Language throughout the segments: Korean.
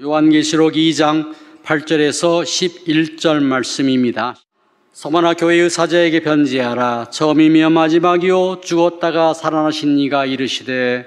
요한계시록 2장 8절에서 11절 말씀입니다. 서머나 교회의 사자에게 편지하라. 처음이며 마지막이요 죽었다가 살아나신 이가 이르시되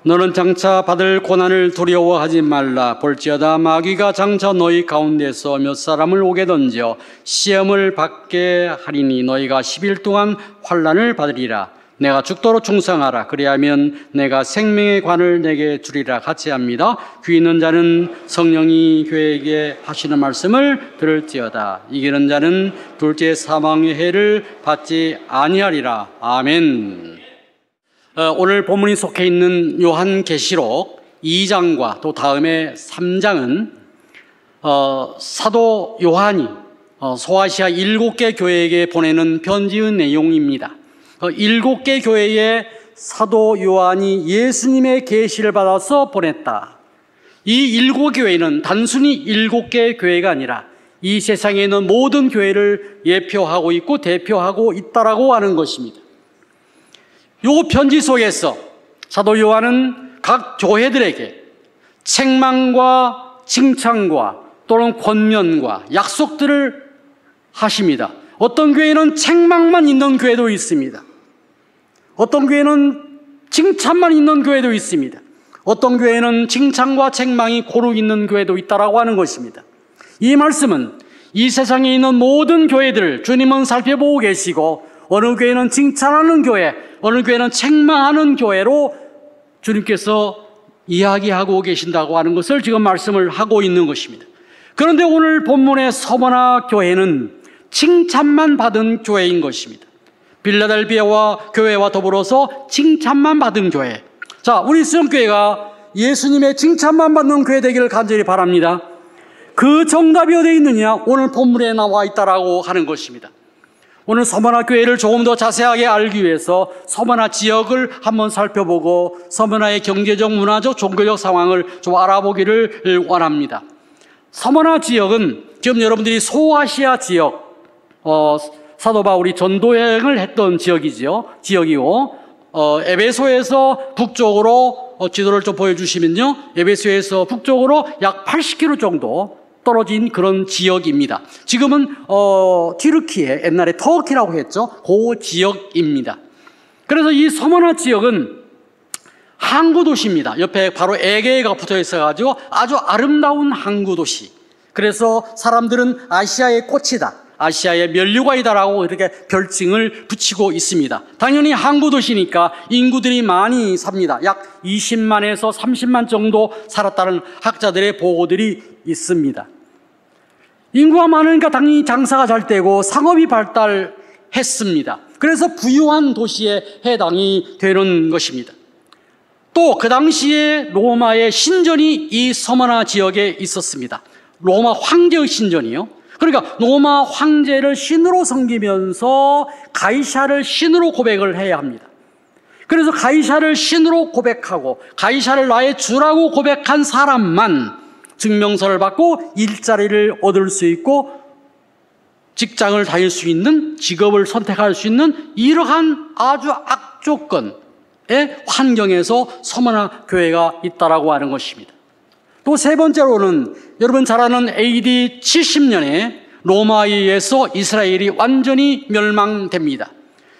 너는 장차 받을 고난을 두려워하지 말라. 볼지어다 마귀가 장차 너희 가운데서 몇 사람을 오게 던져 시험을 받게 하리니 너희가 10일 동안 환난을 받으리라. 내가 죽도록 충성하라. 그리하면 내가 생명의 관을 내게 주리라. 같이 합니다. 귀 있는 자는 성령이 교회에게 하시는 말씀을 들을지어다. 이기는 자는 둘째 사망의 해를 받지 아니하리라. 아멘. 오늘 본문이 속해 있는 요한계시록 2장과 또 다음에 3장은 사도 요한이 소아시아 7개 교회에게 보내는 편지의 내용입니다. 7개 교회에 사도 요한이 예수님의 계시를 받아서 보냈다. 이 7교회는 단순히 7개 교회가 아니라 이 세상에 있는 모든 교회를 예표하고 있고 대표하고 있다라고 하는 것입니다. 요 편지 속에서 사도 요한은 각 교회들에게 책망과 칭찬과 또는 권면과 약속들을 하십니다. 어떤 교회는 책망만 있는 교회도 있습니다. 어떤 교회는 칭찬만 있는 교회도 있습니다. 어떤 교회는 칭찬과 책망이 고루 있는 교회도 있다라고 하는 것입니다. 이 말씀은 이 세상에 있는 모든 교회들을 주님은 살펴보고 계시고 어느 교회는 칭찬하는 교회, 어느 교회는 책망하는 교회로 주님께서 이야기하고 계신다고 하는 것을 지금 말씀을 하고 있는 것입니다. 그런데 오늘 본문의 서머나 교회는 칭찬만 받은 교회인 것입니다. 빌라델비아와 교회와 더불어서 칭찬만 받은 교회. 자, 우리 수영교회가 예수님의 칭찬만 받는 교회 되기를 간절히 바랍니다. 그 정답이 어디에 있느냐? 오늘 본문에 나와 있다라고 하는 것입니다. 오늘 서머나 교회를 조금 더 자세하게 알기 위해서 서머나 지역을 한번 살펴보고 서머나의 경제적, 문화적, 종교적 상황을 좀 알아보기를 원합니다. 서머나 지역은 지금 여러분들이 소아시아 지역, 사도 바울이 전도 여행을 했던 지역이고, 에베소에서 북쪽으로 지도를 좀 보여주시면요, 에베소에서 북쪽으로 약 80km 정도 떨어진 그런 지역입니다. 지금은 튀르키예, 옛날에 터키라고 했죠. 그 지역입니다. 그래서 이 서머나 지역은 항구 도시입니다. 옆에 바로 에게해가 붙어 있어가지고 아주 아름다운 항구 도시. 그래서 사람들은 아시아의 꽃이다, 아시아의 면류관이다라고 이렇게 별칭을 붙이고 있습니다. 당연히 항구 도시니까 인구들이 많이 삽니다. 약 20만에서 30만 정도 살았다는 학자들의 보고들이 있습니다. 인구가 많으니까 당연히 장사가 잘 되고 상업이 발달했습니다. 그래서 부유한 도시에 해당이 되는 것입니다. 또 그 당시에 로마의 신전이 이 서머나 지역에 있었습니다. 로마 황제의 신전이요. 그러니까 로마 황제를 신으로 섬기면서 가이사를 신으로 고백을 해야 합니다. 그래서 가이사를 신으로 고백하고 가이사를 나의 주라고 고백한 사람만 증명서를 받고 일자리를 얻을 수 있고 직장을 다닐 수 있는, 직업을 선택할 수 있는 이러한 아주 악조건의 환경에서 서머나 교회가 있다라고 하는 것입니다. 또 세 번째로는 여러분 잘 아는 AD 70년에 로마에 의해서 이스라엘이 완전히 멸망됩니다.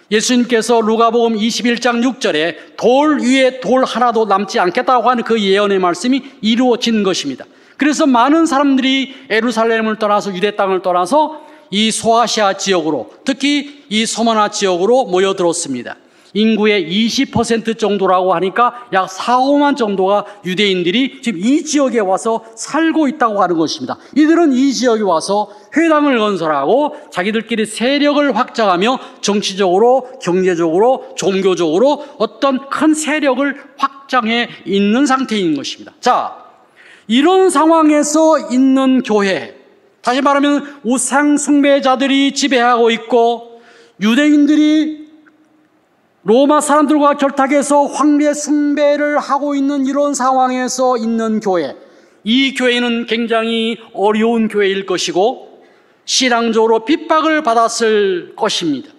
예수님께서 루가복음 21장 6절에 돌 위에 돌 하나도 남지 않겠다고 하는 그 예언의 말씀이 이루어진 것입니다. 그래서 많은 사람들이 예루살렘을 떠나서 유대 땅을 떠나서 이 소아시아 지역으로, 특히 이 서머나 지역으로 모여들었습니다. 인구의 20% 정도라고 하니까 약 4, 5만 정도가 유대인들이 지금 이 지역에 와서 살고 있다고 하는 것입니다. 이들은 이 지역에 와서 회당을 건설하고 자기들끼리 세력을 확장하며 정치적으로, 경제적으로, 종교적으로 어떤 큰 세력을 확장해 있는 상태인 것입니다. 자, 이런 상황에서 있는 교회, 다시 말하면 우상 숭배자들이 지배하고 있고 유대인들이 로마 사람들과 결탁해서 황제 숭배를 하고 있는 이런 상황에서 있는 교회, 이 교회는 굉장히 어려운 교회일 것이고 신앙적으로 핍박을 받았을 것입니다.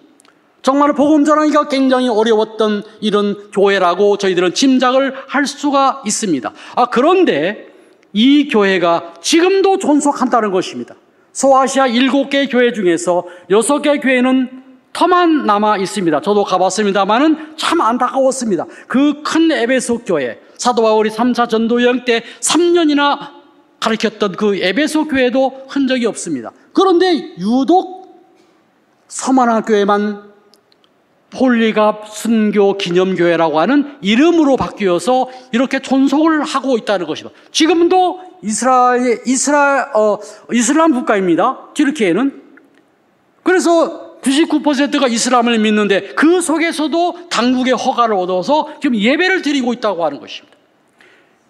정말 복음 전하기가 굉장히 어려웠던 이런 교회라고 저희들은 짐작을 할 수가 있습니다. 그런데 이 교회가 지금도 존속한다는 것입니다. 소아시아 7개 교회 중에서 6개 교회는 터만 남아 있습니다. 저도 가봤습니다만은 참 안타까웠습니다. 그 큰 에베소 교회, 사도 바울이 3차 전도 여행 때 3년이나 가르쳤던 그 에베소 교회도 흔적이 없습니다. 그런데 유독 서만화 교회만 폴리갑 순교 기념교회라고 하는 이름으로 바뀌어서 이렇게 존속을 하고 있다는 것입니다. 지금도 이슬람 국가입니다. 튀르키예는. 그래서 99%가 이슬람을 믿는데 그 속에서도 당국의 허가를 얻어서 지금 예배를 드리고 있다고 하는 것입니다.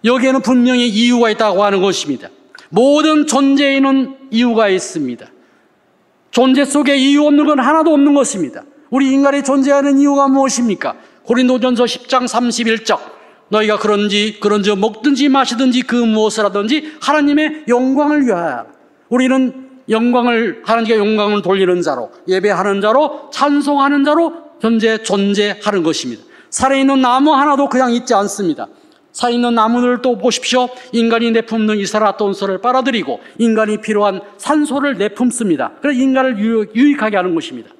여기에는 분명히 이유가 있다고 하는 것입니다. 모든 존재에는 이유가 있습니다. 존재 속에 이유 없는 건 하나도 없는 것입니다. 우리 인간이 존재하는 이유가 무엇입니까? 고린도전서 10장 31절, 너희가 그런지 먹든지 마시든지 그 무엇을 하든지 하나님의 영광을 위하여. 우리는 하나님께 영광을 돌리는 자로, 예배하는 자로, 찬송하는 자로 현재 존재하는 것입니다. 살아있는 나무 하나도 그냥 있지 않습니다. 살아있는 나무들도 보십시오. 인간이 내품는 이산화탄소를 빨아들이고 인간이 필요한 산소를 내품습니다. 그래서 인간을 유익하게 하는 것입니다.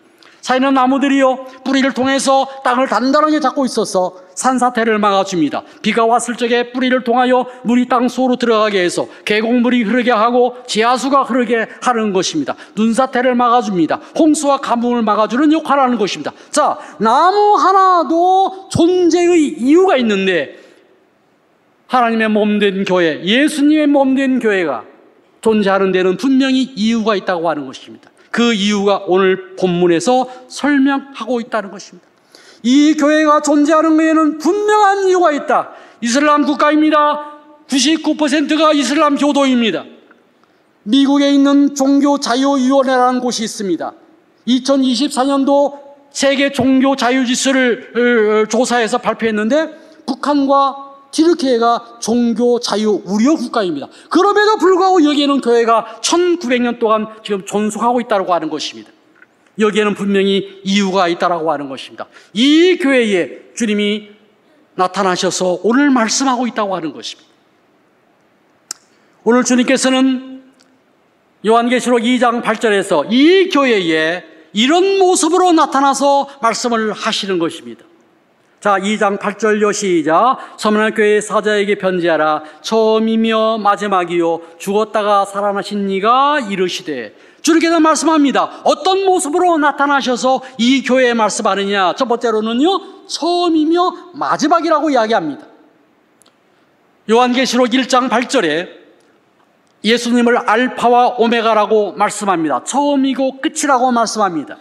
살아있는 나무들이요, 뿌리를 통해서 땅을 단단하게 잡고 있어서 산사태를 막아줍니다. 비가 왔을 적에 뿌리를 통하여 물이 땅 속으로 들어가게 해서 계곡물이 흐르게 하고 지하수가 흐르게 하는 것입니다. 눈사태를 막아줍니다. 홍수와 가뭄을 막아주는 역할을 하는 것입니다. 자, 나무 하나도 존재의 이유가 있는데 하나님의 몸된 교회, 예수님의 몸된 교회가 존재하는 데는 분명히 이유가 있다고 하는 것입니다. 그 이유가 오늘 본문에서 설명하고 있다는 것입니다. 이 교회가 존재하는 데에는 분명한 이유가 있다. 이슬람 국가입니다. 99%가 이슬람 교도입니다. 미국에 있는 종교자유위원회라는 곳이 있습니다. 2024년도 세계 종교자유지수를 조사해서 발표했는데 북한과 튀르키예가 종교자유 우려 국가입니다. 그럼에도 불구하고 여기에는 교회가 1900년 동안 지금 존속하고 있다고 하는 것입니다. 여기에는 분명히 이유가 있다고 하는 것입니다. 이 교회에 주님이 나타나셔서 오늘 말씀하고 있다고 하는 것입니다. 오늘 주님께서는 요한계시록 2장 8절에서 이 교회에 이런 모습으로 나타나서 말씀을 하시는 것입니다. 자, 2장 8절요, 시작. 서문한 교회 사자에게 편지하라. 처음이며 마지막이요 죽었다가 살아나신 이가 이르시되. 주님께서 말씀합니다. 어떤 모습으로 나타나셔서 이 교회에 말씀하느냐? 첫 번째로는요, 처음이며 마지막이라고 이야기합니다. 요한계시록 1장 8절에 예수님을 알파와 오메가라고 말씀합니다. 처음이고 끝이라고 말씀합니다.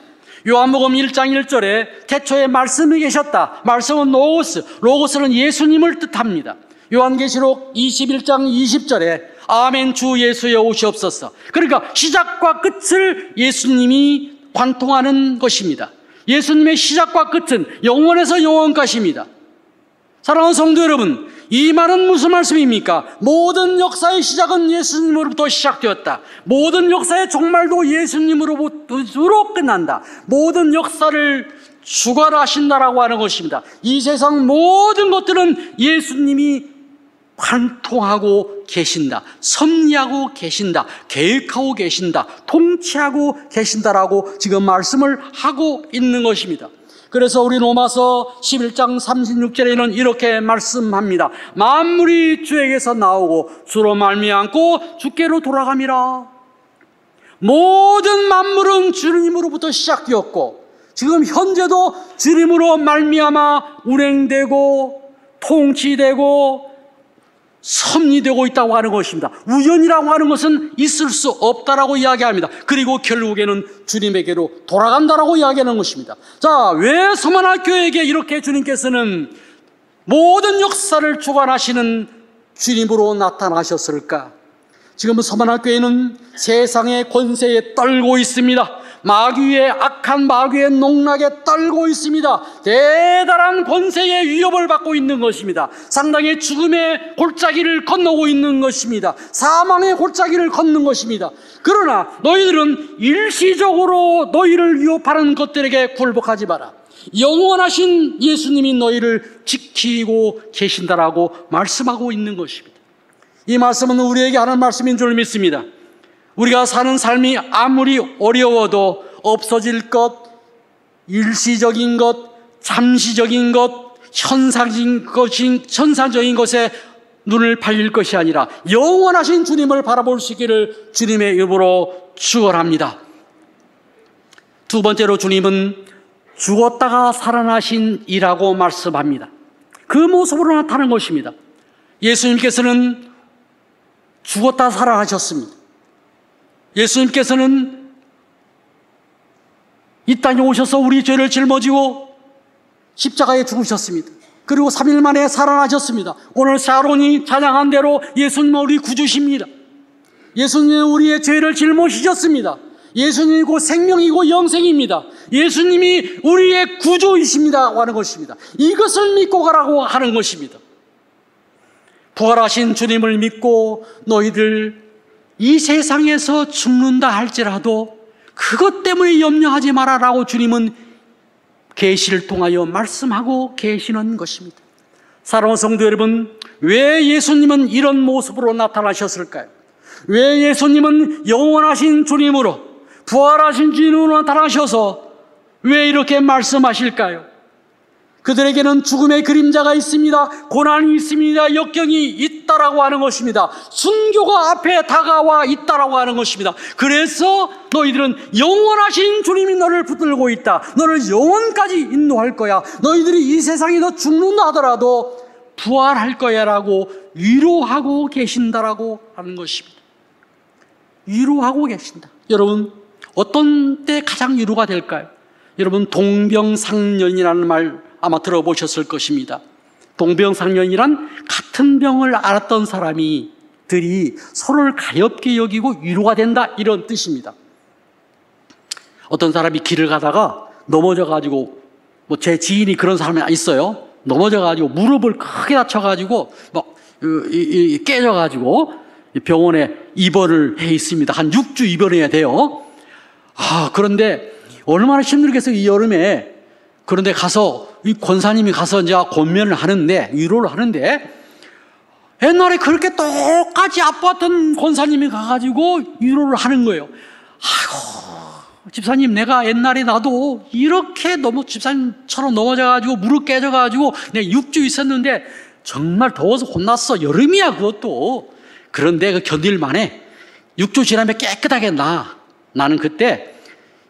요한복음 1장 1절에 태초에 말씀이 계셨다. 말씀은 로고스, 로고스는 예수님을 뜻합니다. 요한계시록 21장 20절에 아멘 주 예수여 오시옵소서. 그러니까 시작과 끝을 예수님이 관통하는 것입니다. 예수님의 시작과 끝은 영원에서 영원까지입니다. 사랑하는 성도 여러분, 이 말은 무슨 말씀입니까? 모든 역사의 시작은 예수님으로부터 시작되었다. 모든 역사의 종말도 예수님으로부터 끝난다. 모든 역사를 주관하신다라고 하는 것입니다. 이 세상 모든 것들은 예수님이 관통하고 계신다, 섭리하고 계신다, 계획하고 계신다, 통치하고 계신다라고 지금 말씀을 하고 있는 것입니다. 그래서 우리 로마서 11장 36절에는 이렇게 말씀합니다. 만물이 주에게서 나오고 주로 말미암고 주께로 돌아감이라. 모든 만물은 주님으로부터 시작되었고 지금 현재도 주님으로 말미암아 운행되고 통치되고 섭리되고 있다고 하는 것입니다. 우연이라고 하는 것은 있을 수 없다라고 이야기합니다. 그리고 결국에는 주님에게로 돌아간다라고 이야기하는 것입니다. 자, 왜 서만화 교회에게 이렇게 주님께서는 모든 역사를 주관하시는 주님으로 나타나셨을까? 지금 서만화 교회는 세상의 권세에 떨고 있습니다. 마귀의 악한 마귀의 농락에 떨고 있습니다. 대단한 권세의 위협을 받고 있는 것입니다. 상당히 죽음의 골짜기를 건너고 있는 것입니다. 사망의 골짜기를 걷는 것입니다. 그러나 너희들은 일시적으로 너희를 위협하는 것들에게 굴복하지 마라. 영원하신 예수님이 너희를 지키고 계신다라고 말씀하고 있는 것입니다. 이 말씀은 우리에게 하는 말씀인 줄 믿습니다. 우리가 사는 삶이 아무리 어려워도 없어질 것, 일시적인 것, 잠시적인 것, 현상적인 것에 눈을 팔릴 것이 아니라 영원하신 주님을 바라볼 수 있기를 주님의 이름으로 축원합니다. 두 번째로 주님은 죽었다가 살아나신 이라고 말씀합니다. 그 모습으로 나타나는 것입니다. 예수님께서는 죽었다 살아나셨습니다. 예수님께서는 이 땅에 오셔서 우리 죄를 짊어지고 십자가에 죽으셨습니다. 그리고 3일 만에 살아나셨습니다. 오늘 샤론이 찬양한 대로 예수님은 우리 구주십니다. 예수님은 우리의 죄를 짊어지셨습니다. 예수님이 곧 생명이고 영생입니다. 예수님이 우리의 구주이십니다 하는 것입니다. 이것을 믿고 가라고 하는 것입니다. 부활하신 주님을 믿고 너희들 이 세상에서 죽는다 할지라도 그것 때문에 염려하지 마라라고 주님은 계시를 통하여 말씀하고 계시는 것입니다. 사랑하는 성도 여러분, 왜 예수님은 이런 모습으로 나타나셨을까요? 왜 예수님은 영원하신 주님으로, 부활하신 주님으로 나타나셔서 왜 이렇게 말씀하실까요? 그들에게는 죽음의 그림자가 있습니다. 고난이 있습니다. 역경이 있다라고 하는 것입니다. 순교가 앞에 다가와 있다라고 하는 것입니다. 그래서 너희들은 영원하신 주님이 너를 붙들고 있다. 너를 영원까지 인도할 거야. 너희들이 이 세상에 너 죽는다 하더라도 부활할 거야 라고 위로하고 계신다라고 하는 것입니다. 위로하고 계신다. 여러분, 어떤 때 가장 위로가 될까요? 여러분, 동병상련이라는 말 아마 들어보셨을 것입니다. 동병상련이란 같은 병을 앓았던 사람들이 서로를 가엾게 여기고 위로가 된다, 이런 뜻입니다. 어떤 사람이 길을 가다가 넘어져가지고, 제 지인이 그런 사람이 있어요. 넘어져가지고 무릎을 크게 다쳐가지고 깨져가지고 병원에 입원을 해 있습니다. 한 6주 입원해야 돼요. 그런데 얼마나 힘들겠어요, 이 여름에. 그런데 가서 이 권사님이 가서 이제 권면을 하는데, 위로를 하는데, 옛날에 그렇게 똑같이 아팠던 권사님이 가가지고 위로를 하는 거예요. 아이고, 집사님, 내가 옛날에 나도 이렇게 집사님처럼 넘어져가지고 무릎 깨져가지고 내가 6주 있었는데 정말 더워서 혼났어. 여름이야, 그것도. 그런데 그 견딜만해. 6주 지나면 깨끗하게 나. 나는 그때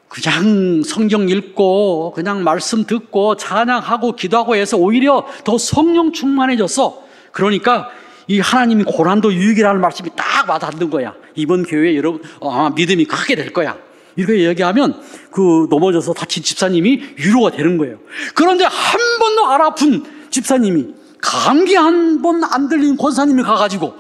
그냥 성경 읽고 그냥 말씀 듣고 찬양하고 기도하고 해서 오히려 더 성령 충만해졌어. 그러니까 이 하나님이 고난도 유익이라는 말씀이 딱 와닿는 거야. 이번 교회에 여러분 아마 믿음이 크게 될 거야. 이렇게 얘기하면 그 넘어져서 다친 집사님이 위로가 되는 거예요. 그런데 한 번도 안 아픈 집사님이, 감기 한 번 안 들린 권사님이 가가지고,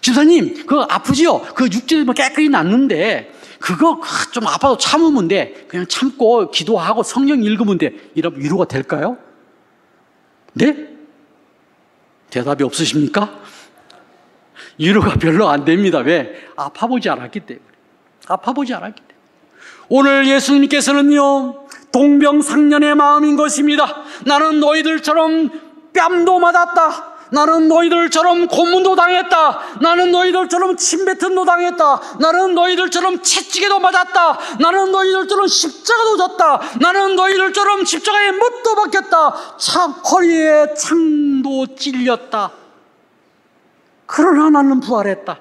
집사님 그거 아프지요? 그 6주에 깨끗이 낫는데 그거 좀 아파도 참으면 돼. 그냥 참고 기도하고 성경 읽으면 돼. 이러면 위로가 될까요? 네? 대답이 없으십니까? 위로가 별로 안 됩니다. 왜? 아파보지 않았기 때문에. 아파보지 않았기 때문에. 오늘 예수님께서는요, 동병상련의 마음인 것입니다. 나는 너희들처럼 뺨도 맞았다. 나는 너희들처럼 고문도 당했다. 나는 너희들처럼 침뱉음도 당했다. 나는 너희들처럼 채찍에도 맞았다. 나는 너희들처럼 십자가도 졌다. 나는 너희들처럼 십자가에 못도 박혔다. 허리에 창도 찔렸다. 그러나 나는 부활했다.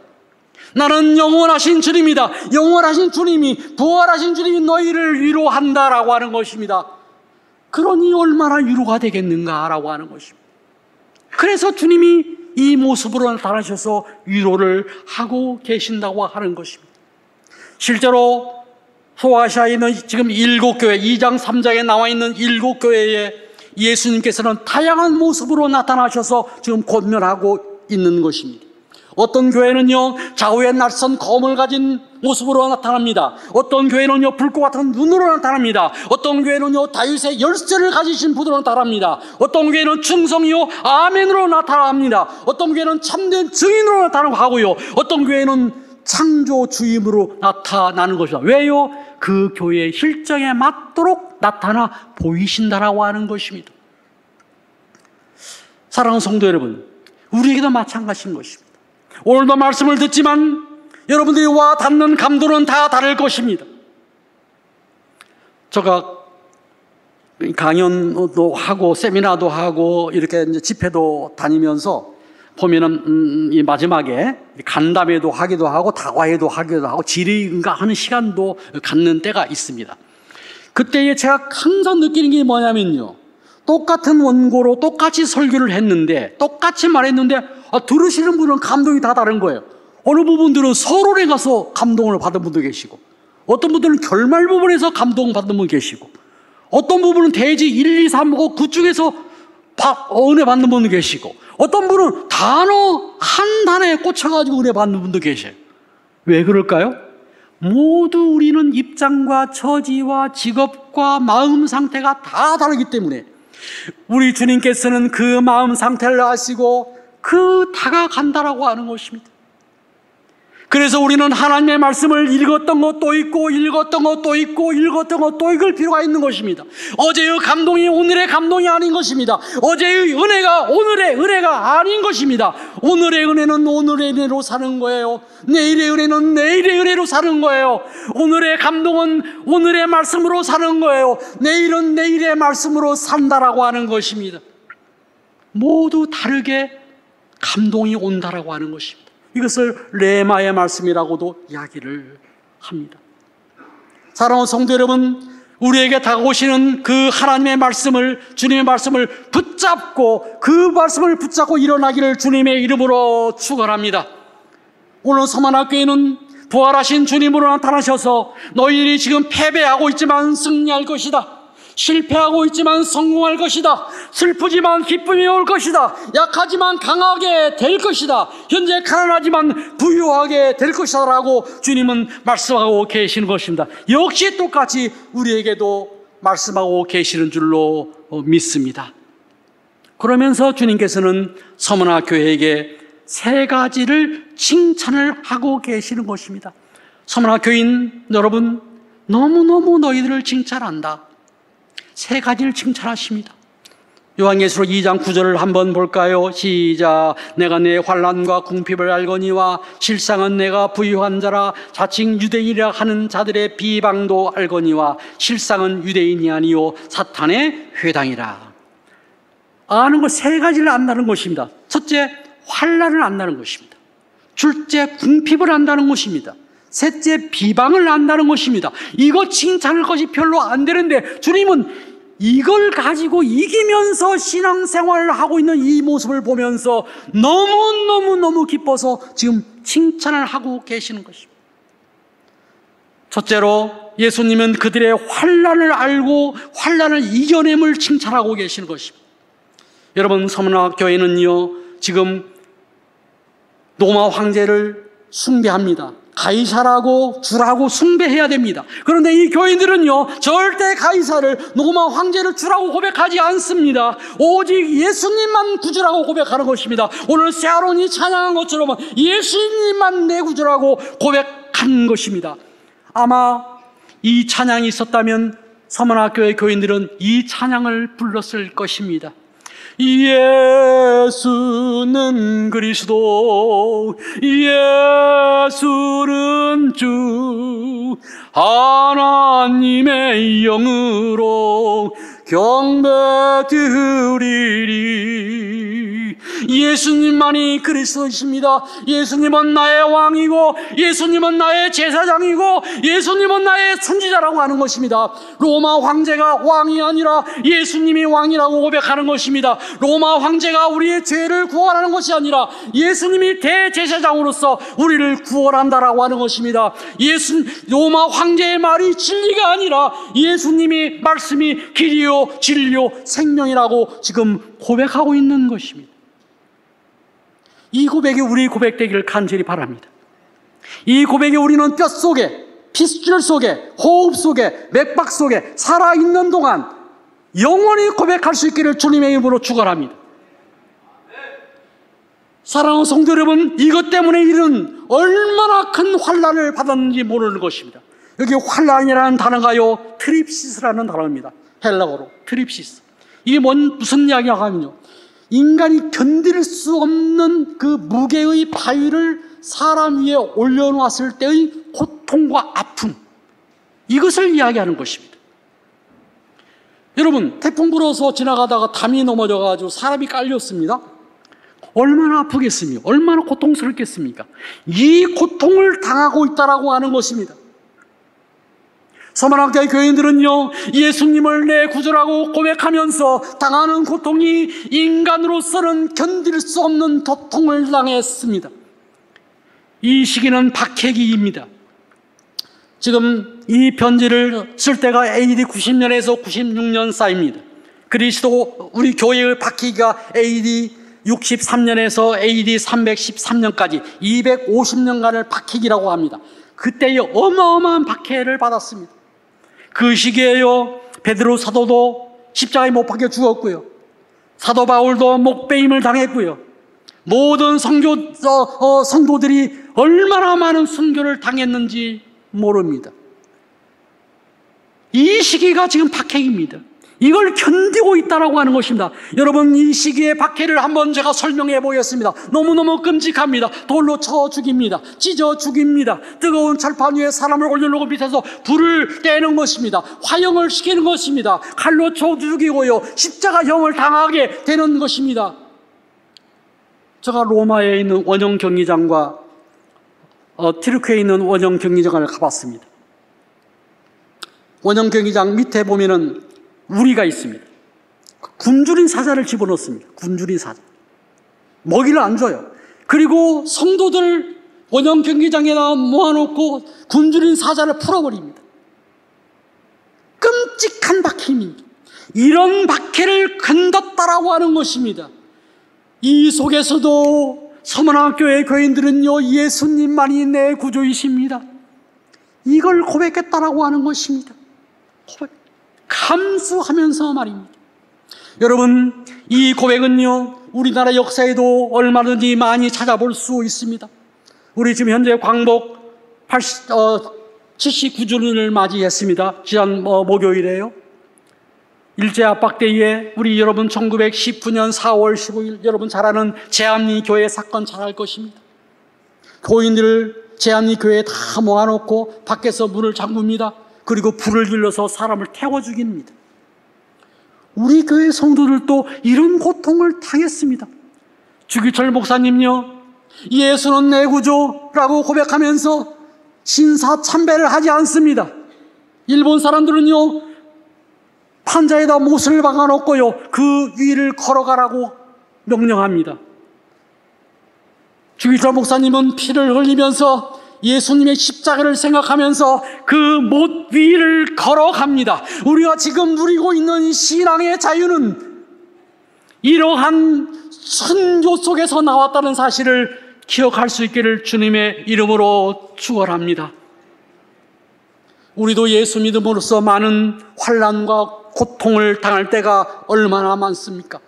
나는 영원하신 주님이다. 영원하신 주님이, 부활하신 주님이 너희를 위로한다라고 하는 것입니다. 그러니 얼마나 위로가 되겠는가라고 하는 것입니다. 그래서 주님이 이 모습으로 나타나셔서 위로를 하고 계신다고 하는 것입니다. 실제로 소아시아에 있는 지금 7교회, 2장 3장에 나와 있는 7교회에 예수님께서는 다양한 모습으로 나타나셔서 지금 권면하고 있는 것입니다. 어떤 교회는요, 좌우에 낯선 검을 가진 모습으로 나타납니다. 어떤 교회는요 불꽃 같은 눈으로 나타납니다. 어떤 교회는요 다윗의 열쇠를 가지신 분으로 나타납니다. 어떤 교회는 충성이요 아멘으로 나타납니다. 어떤 교회는 참된 증인으로 나타나고요, 어떤 교회는 창조 주임으로 나타나는 것이다. 왜요? 그 교회의 실정에 맞도록 나타나 보이신다라고 하는 것입니다. 사랑하는 성도 여러분, 우리에게도 마찬가지인 것입니다. 오늘도 말씀을 듣지만 여러분들이 와 닿는 감도는 다 다를 것입니다. 제가 강연도 하고 세미나도 하고 이렇게 이제 집회도 다니면서 보면은 이 마지막에 간담회도 하기도 하고 다과회도 하기도 하고 질의응가 하는 시간도 갖는 때가 있습니다. 그때에 제가 항상 느끼는 게 뭐냐면요, 똑같은 원고로 똑같이 설교를 했는데 똑같이 말했는데 들으시는 분은 감동이 다 다른 거예요. 어느 부분들은 서론에 가서 감동을 받은 분도 계시고, 어떤 분들은 결말 부분에서 감동받는 분 계시고, 어떤 부분은 대지 1, 2, 3, 5, 9 중에서 은혜 받는 분도 계시고, 어떤 분은 단어 한 단어에 꽂혀가지고 은혜 받는 분도 계셔요. 왜 그럴까요? 모두 우리는 입장과 처지와 직업과 마음 상태가 다 다르기 때문에 우리 주님께서는 그 마음 상태를 아시고 그 다가간다라고 하는 것입니다. 그래서 우리는 하나님의 말씀을 읽었던 것도 있고 읽었던 것도 있고 읽었던 것도 읽을 필요가 있는 것입니다. 어제의 감동이 오늘의 감동이 아닌 것입니다. 어제의 은혜가 오늘의 은혜가 아닌 것입니다. 오늘의 은혜는 오늘의 은혜로 사는 거예요. 내일의 은혜는 내일의 은혜로 사는 거예요. 오늘의 감동은 오늘의 말씀으로 사는 거예요. 내일은 내일의 말씀으로 산다라고 하는 것입니다. 모두 다르게 감동이 온다라고 하는 것입니다. 이것을 레마의 말씀이라고도 이야기를 합니다. 사랑하는 성도 여러분, 우리에게 다가오시는 그 하나님의 말씀을, 주님의 말씀을 붙잡고 그 말씀을 붙잡고 일어나기를 주님의 이름으로 축원합니다. 오늘 서만학교에는 부활하신 주님으로 나타나셔서 너희들이 지금 패배하고 있지만 승리할 것이다, 실패하고 있지만 성공할 것이다, 슬프지만 기쁨이 올 것이다, 약하지만 강하게 될 것이다, 현재 가난하지만 부유하게 될 것이다 라고 주님은 말씀하고 계시는 것입니다. 역시 똑같이 우리에게도 말씀하고 계시는 줄로 믿습니다. 그러면서 주님께서는 서문화 교회에게 세 가지를 칭찬을 하고 계시는 것입니다. 서문화 교인 여러분, 너무너무 너희들을 칭찬한다. 세 가지를 칭찬하십니다. 요한계시록 2장 9절을 한번 볼까요? 시작. 내가 내 환난과 궁핍을 알거니와 실상은 내가 부유한 자라 자칭 유대인이라 하는 자들의 비방도 알거니와 실상은 유대인이 아니요 사탄의 회당이라. 아는 것 세 가지를 안다는 것입니다. 첫째, 환난을 안다는 것입니다. 둘째, 궁핍을 안다는 것입니다. 셋째, 비방을 안다는 것입니다. 이거 칭찬할 것이 별로 안 되는데 주님은 이걸 가지고 이기면서 신앙생활을 하고 있는 이 모습을 보면서 너무너무 기뻐서 지금 칭찬을 하고 계시는 것입니다. 첫째로, 예수님은 그들의 환난을 알고 환난을 이겨냄을 칭찬하고 계시는 것입니다. 여러분, 서문화 교회는요 지금 로마 황제를 숭배합니다. 가이사라고 주라고 숭배해야 됩니다. 그런데 이 교인들은요 절대 가이사를, 로마 황제를 주라고 고백하지 않습니다. 오직 예수님만 구주라고 고백하는 것입니다. 오늘 세아론이 찬양한 것처럼 예수님만 내 구주라고 고백한 것입니다. 아마 이 찬양이 있었다면 서문화교회 교인들은 이 찬양을 불렀을 것입니다. 예수는 그리스도, 예수는 주, 하나님의 영으로 경배 드리리. 예수님만이 그리스도이십니다. 예수님은 나의 왕이고 예수님은 나의 제사장이고 예수님은 나의 선지자라고 하는 것입니다. 로마 황제가 왕이 아니라 예수님이 왕이라고 고백하는 것입니다. 로마 황제가 우리의 죄를 구원하는 것이 아니라 예수님이 대제사장으로서 우리를 구원한다라고 하는 것입니다. 로마 황제의 말이 진리가 아니라 예수님이 말씀이 길이요 진리요 생명이라고 지금 고백하고 있는 것입니다. 이 고백이 우리 고백되기를 간절히 바랍니다. 이 고백에 우리는 뼛속에, 핏줄 속에, 호흡 속에, 맥박 속에 살아있는 동안 영원히 고백할 수 있기를 주님의 이름으로 축원합니다. 사랑하는 성도 여러분, 이것 때문에 이런 얼마나 큰 환난을 받았는지 모르는 것입니다. 여기 환난이라는 단어가요, 트립시스라는 단어입니다. 헬라어로 트립시스. 이게 무슨 이야기가 하면요, 인간이 견딜 수 없는 그 무게의 바위를 사람 위에 올려놓았을 때의 고통과 아픔, 이것을 이야기하는 것입니다. 여러분, 태풍 불어서 지나가다가 담이 넘어져가지고 사람이 깔렸습니다. 얼마나 아프겠습니까? 얼마나 고통스럽겠습니까? 이 고통을 당하고 있다라고 하는 것입니다. 서만학교의 교인들은요, 예수님을 내 구주라고 고백하면서 당하는 고통이 인간으로서는 견딜 수 없는 고통을 당했습니다. 이 시기는 박해기입니다. 지금 이 편지를 쓸 때가 AD 90년에서 96년 사이입니다. 그리스도 우리 교회의 박해기가 AD 63년에서 AD 313년까지 250년간을 박해기라고 합니다. 그때의 어마어마한 박해를 받았습니다. 그 시기에요, 베드로 사도도 십자가에 못 박혀 죽었고요, 사도 바울도 목베임을 당했고요, 모든 성도들이 얼마나 많은 순교를 당했는지 모릅니다. 이 시기가 지금 박해입니다. 이걸 견디고 있다라고 하는 것입니다. 여러분, 이 시기의 박해를 한번 제가 설명해 보겠습니다. 너무너무 끔찍합니다. 돌로 쳐 죽입니다. 찢어 죽입니다. 뜨거운 철판 위에 사람을 올려놓고 밑에서 불을 떼는 것입니다. 화형을 시키는 것입니다. 칼로 쳐 죽이고요, 십자가형을 당하게 되는 것입니다. 제가 로마에 있는 원형 경기장과 티르크에 있는 원형 경기장을 가봤습니다. 원형 경기장 밑에 보면은 우리가 있습니다. 굶주린 사자를 집어넣습니다. 굶주린 사자. 먹이를 안 줘요. 그리고 성도들 원형 경기장에다 모아놓고 굶주린 사자를 풀어버립니다. 끔찍한 박해입니다. 이런 박해를 견뎠다라고 하는 것입니다. 이 속에서도 서문학교의 교인들은요, 예수님만이 내 구주이십니다, 이걸 고백했다라고 하는 것입니다. 감수하면서 말입니다. 여러분, 이 고백은요, 우리나라 역사에도 얼마든지 많이 찾아볼 수 있습니다. 우리 지금 현재 광복 79주년을 맞이했습니다. 지난 목요일에요. 일제압박대에 우리 여러분 1919년 4월 15일 여러분 잘 아는 제암리 교회 사건 잘 알 것입니다. 교인들을 제암리 교회에 다 모아놓고 밖에서 문을 잠굽니다. 그리고 불을 질러서 사람을 태워 죽입니다. 우리 교회 성도들도 이런 고통을 당했습니다. 주기철 목사님요, 예수는 내 구주라고 고백하면서 신사참배를 하지 않습니다. 일본 사람들은요, 판자에다 못을 박아놓고요, 그 위를 걸어가라고 명령합니다. 주기철 목사님은 피를 흘리면서 예수님의 십자가를 생각하면서 그 못 위를 걸어갑니다. 우리가 지금 누리고 있는 신앙의 자유는 이러한 순교 속에서 나왔다는 사실을 기억할 수 있기를 주님의 이름으로 축원합니다. 우리도 예수 믿음으로써 많은 환난과 고통을 당할 때가 얼마나 많습니까?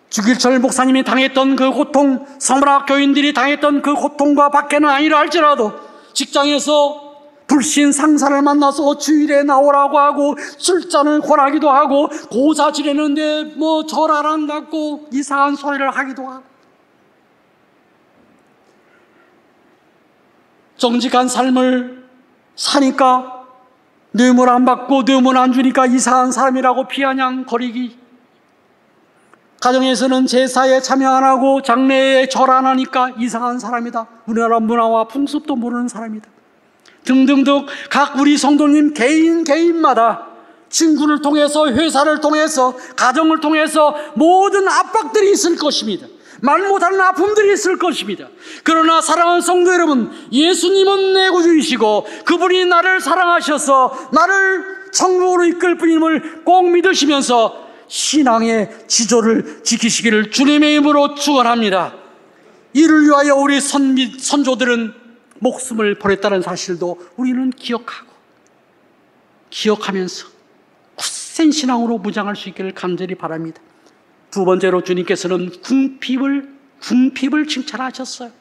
주기철 목사님이 당했던 그 고통, 서문학 교인들이 당했던 그 고통과 박해는 아니라 할지라도 직장에서 불신 상사를 만나서 주일에 나오라고 하고 술잔을 권하기도 하고 고사 지내는데 절 안 한다고 이상한 소리를 하기도 하고, 정직한 삶을 사니까 뇌물 안 받고 뇌물 안 주니까 이상한 사람이라고 비아냥거리기, 가정에서는 제사에 참여 안 하고 장례에 절 안 하니까 이상한 사람이다, 우리나라 문화와 풍습도 모르는 사람이다 등등등, 각 우리 성도님 개인마다 친구를 통해서, 회사를 통해서, 가정을 통해서 모든 압박들이 있을 것입니다. 말 못하는 아픔들이 있을 것입니다. 그러나 사랑하는 성도 여러분, 예수님은 내 구주이시고 그분이 나를 사랑하셔서 나를 천국으로 이끌 분임을 꼭 믿으시면서 신앙의 지조를 지키시기를 주님의 이름으로 축원합니다. 이를 위하여 우리 선조들은 목숨을 버렸다는 사실도 우리는 기억하면서 굳센 신앙으로 무장할 수 있기를 간절히 바랍니다. 두 번째로 주님께서는 궁핍을 칭찬하셨어요.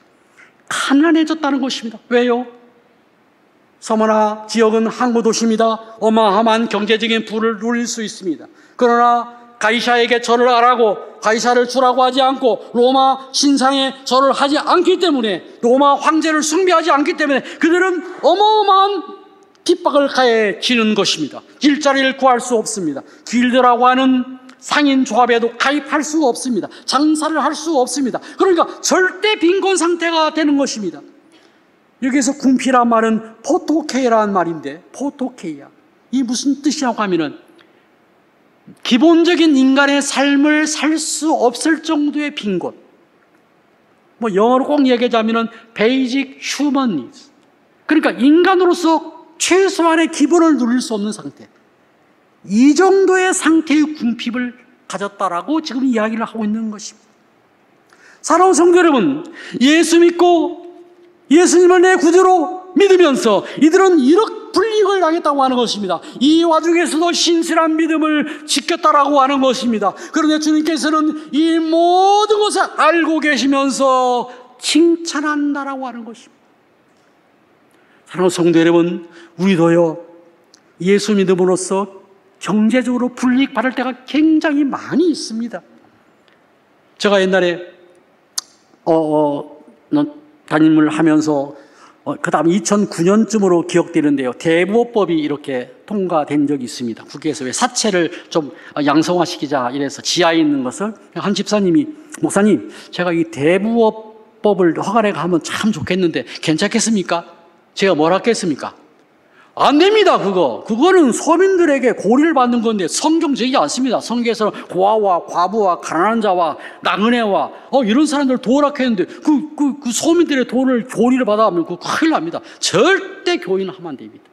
가난해졌다는 것입니다. 왜요? 서머나 지역은 항구 도시입니다. 어마어마한 경제적인 부를 누릴 수 있습니다. 그러나 가이사에게 절을 하라고, 가이사를 주라고 하지 않고 로마 신상에 절을 하지 않기 때문에, 로마 황제를 숭배하지 않기 때문에 그들은 어마어마한 핍박을 가해지는 것입니다. 일자리를 구할 수 없습니다. 길드라고 하는 상인 조합에도 가입할 수 없습니다. 장사를 할 수 없습니다. 그러니까 절대 빈곤 상태가 되는 것입니다. 여기에서 궁핍이란 말은 포토케이라는 말인데, 포토케이야, 이 무슨 뜻이냐고 하면은 기본적인 인간의 삶을 살 수 없을 정도의 빈곤, 뭐 영어로 꼭 얘기하자면은 basic human needs, 그러니까 인간으로서 최소한의 기본을 누릴 수 없는 상태, 이 정도의 상태의 궁핍을 가졌다라고 지금 이야기를 하고 있는 것입니다. 사랑하는 성도 여러분, 예수 믿고 예수님을 내 구주로 믿으면서 이들은 이렇게 불이익을 당했다고 하는 것입니다. 이 와중에서도 신실한 믿음을 지켰다라고 하는 것입니다. 그런데 주님께서는 이 모든 것을 알고 계시면서 칭찬한다라고 하는 것입니다. 사랑하는 성도 여러분, 우리도요, 예수 믿음으로써 경제적으로 불이익 받을 때가 굉장히 많이 있습니다. 제가 옛날에 담임을 하면서 그 다음 2009년쯤으로 기억되는데요, 대부업법이 이렇게 통과된 적이 있습니다. 국회에서 왜 사채를 좀 양성화시키자 이래서 지하에 있는 것을, 한 집사님이, 목사님, 제가 이 대부업법을 허가내가 하면 참 좋겠는데 괜찮겠습니까? 제가 뭘 하겠습니까? 안 됩니다. 그거는 서민들에게 고리를 받는 건데 성경적이지 않습니다. 성경에서는 고아와 과부와 가난한 자와 나그네와 이런 사람들을 도우라 했는데 그 서민들의 돈을 고리를 받아가면 그거 큰일 납니다. 절대 교인은 하면 안 됩니다.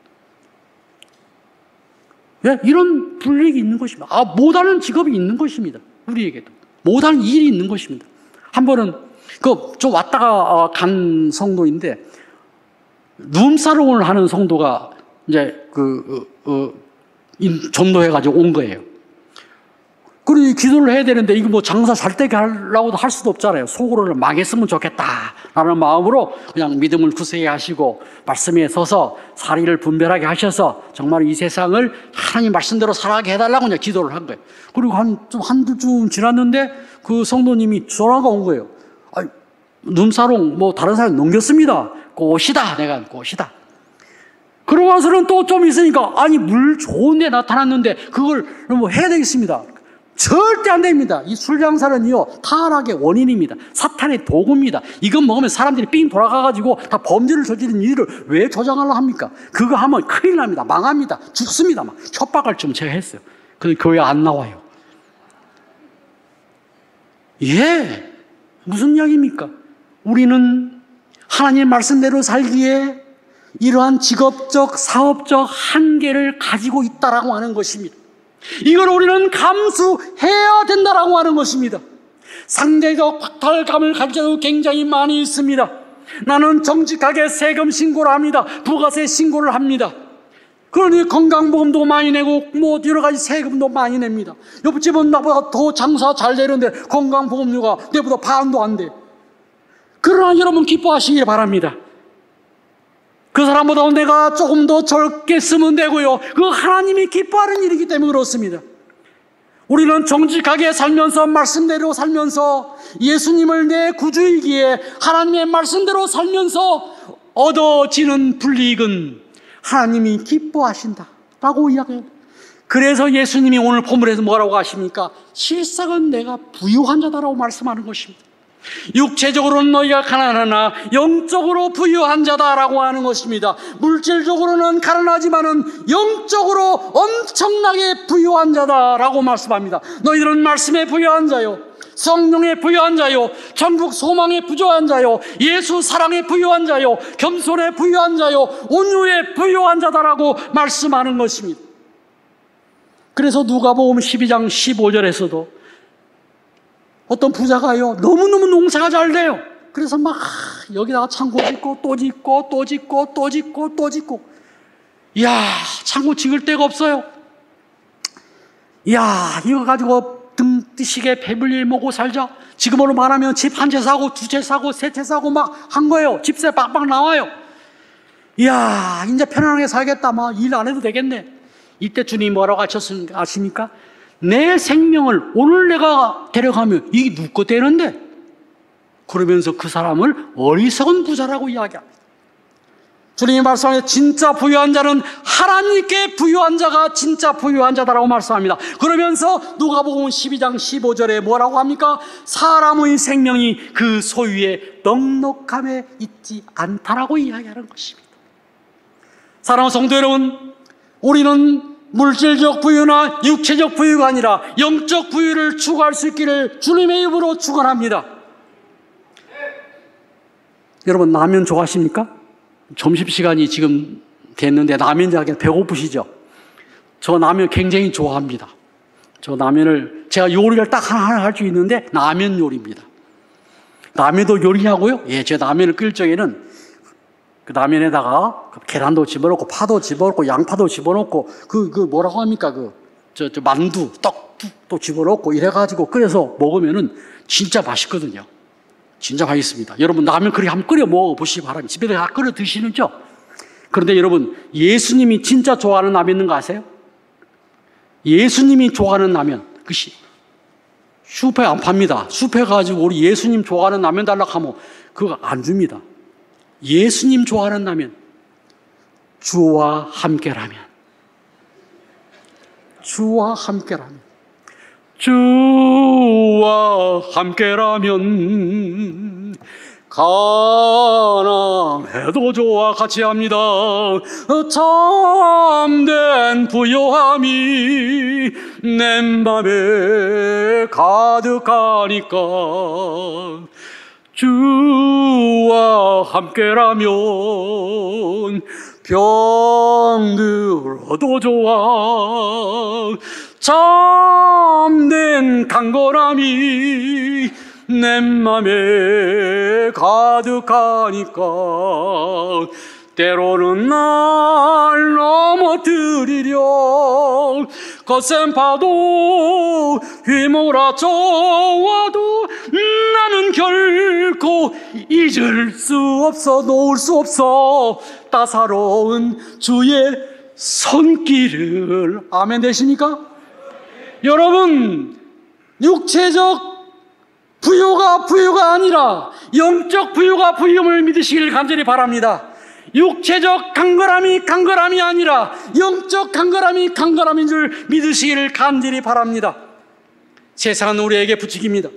예? 이런 불이익이 있는 것입니다. 못하는 직업이 있는 것입니다. 우리에게도 못하는 일이 있는 것입니다. 한 번은 좀 왔다가 간 성도인데, 룸사롱을 하는 성도가 이제 전도해가지고 온 거예요. 그러니 기도를 해야 되는데, 이거 뭐 장사 잘 되게 하려고도 할 수도 없잖아요. 속으로는 망했으면 좋겠다라는 마음으로 그냥 믿음을 굳세게 하시고 말씀에 서서 사리를 분별하게 하셔서 정말 이 세상을 하나님 말씀대로 살아가게 해달라고 그냥 기도를 한 거예요. 그리고 한두 주 지났는데 그 성도님이 전화가 온 거예요. 룸사롱 뭐 다른 사람 넘겼습니다. 꽃이다. 내가 꽃이다. 그러고 나서는 또 좀 있으니까, 물 좋은 데 나타났는데 그걸 뭐 해야 되겠습니다. 절대 안 됩니다. 이 술 장사는요, 타락의 원인입니다. 사탄의 도구입니다. 이건 먹으면 사람들이 삥 돌아가가지고 다 범죄를 저지른 일을 왜 조장하려고 합니까? 그거 하면 큰일 납니다. 망합니다. 죽습니다. 막 협박을 좀 제가 했어요. 근데 교회 안 나와요. 예, 무슨 이야기입니까? 우리는 하나님 말씀대로 살기에 이러한 직업적, 사업적 한계를 가지고 있다라고 하는 것입니다. 이걸 우리는 감수해야 된다라고 하는 것입니다. 상대적 박탈감을 가질 때도 굉장히 많이 있습니다. 나는 정직하게 세금 신고를 합니다. 부가세 신고를 합니다. 그러니 건강보험도 많이 내고 뭐 여러 가지 세금도 많이 냅니다. 옆집은 나보다 더 장사 잘 되는데 건강보험료가 내보다 반도 안 돼. 그러나 여러분 기뻐하시길 바랍니다. 그 사람보다 내가 조금 더 적게 쓰면 되고요. 그거 하나님이 기뻐하는 일이기 때문에 그렇습니다. 우리는 정직하게 살면서, 말씀대로 살면서, 예수님을 내 구주이기에 하나님의 말씀대로 살면서 얻어지는 불이익은 하나님이 기뻐하신다라고 이야기해요. 그래서 예수님이 오늘 본문에서 뭐라고 하십니까? 실상은 내가 부유한 자다라고 말씀하는 것입니다. 육체적으로는 너희가 가난하나 영적으로 부유한 자다라고 하는 것입니다. 물질적으로는 가난하지만은 영적으로 엄청나게 부유한 자다라고 말씀합니다. 너희들은 말씀에 부유한 자요, 성령에 부유한 자요, 천국 소망에 부유한 자요, 예수 사랑에 부유한 자요, 겸손에 부유한 자요, 온유에 부유한 자다라고 말씀하는 것입니다. 그래서 누가복음 12장 15절에서도 어떤 부자가요, 너무너무 농사가 잘 돼요. 그래서 막 여기다가 창고 짓고 또 짓고 또 짓고 또 짓고 또 짓고. 이야, 창고 짓을 데가 없어요. 이야, 이거 가지고 등 뜨시게 배불리 먹고 살자. 지금으로 말하면 집 한 채 사고 두 채 사고 세 채 사고 막 한 거예요. 집세 빡빡 나와요. 이야, 이제 편안하게 살겠다. 막 일 안 해도 되겠네. 이때 주님이 뭐라고 하셨습니까? 아십니까? 내 생명을 오늘 내가 데려가면 이게 누구 거 되는데? 그러면서 그 사람을 어리석은 부자라고 이야기합니다. 주님이 말씀하신 진짜 부유한 자는 하나님께 부유한 자가 진짜 부유한 자다라고 말씀합니다. 그러면서 누가복음 12장 15절에 뭐라고 합니까? 사람의 생명이 그 소유의 넉넉함에 있지 않다라고 이야기하는 것입니다. 사랑하는 성도 여러분, 우리는 물질적 부유나 육체적 부유가 아니라 영적 부유를 추구할 수 있기를 주님의 이름으로 축원합니다. 여러분, 라면 좋아하십니까? 점심시간이 지금 됐는데 라면 이야기 배고프시죠? 저 라면 굉장히 좋아합니다. 저 라면을 제가 요리를 딱 하나 할 수 있는데 라면 요리입니다. 라면도 요리하고요. 예, 제 라면을 끓일 적에는 그 라면에다가 계란도 집어넣고 파도 집어넣고 양파도 집어넣고 그 뭐라고 합니까? 저 만두, 떡도 집어넣고 이래가지고 끓여서 먹으면은 진짜 맛있거든요. 진짜 맛있습니다. 여러분, 라면 그렇게 한번 끓여 먹어보시기 바랍니다. 집에서 다 끓여 드시는죠? 그런데 여러분, 예수님이 진짜 좋아하는 라면 있는 거 아세요? 예수님이 좋아하는 라면, 그것이 슈퍼에 안 팝니다. 슈퍼에 가지고 우리 예수님 좋아하는 라면 달라고 하면 그거 안 줍니다. 예수님 좋아하는 라면, 주와 함께라면, 주와 함께라면, 주와 함께라면 가난해도 좋아 같이 합니다. 참된 부요함이 내 맘에 가득하니까 주와 함께라면 병들어도 좋아. 참된 강건함이 내 맘에 가득하니까 때로는 날 넘어뜨리려 거센 파도 휘몰아쳐 와도 나는 결코 잊을 수 없어, 놓을 수 없어 따사로운 주의 손길을. 아멘 되십니까? 여러분, 육체적 부유가 아니라 영적 부유가 부유함을 믿으시길 간절히 바랍니다. 육체적 강건함이 아니라 영적 강건함인 줄 믿으시기를 간절히 바랍니다. 세상은 우리에게 부추깁니다.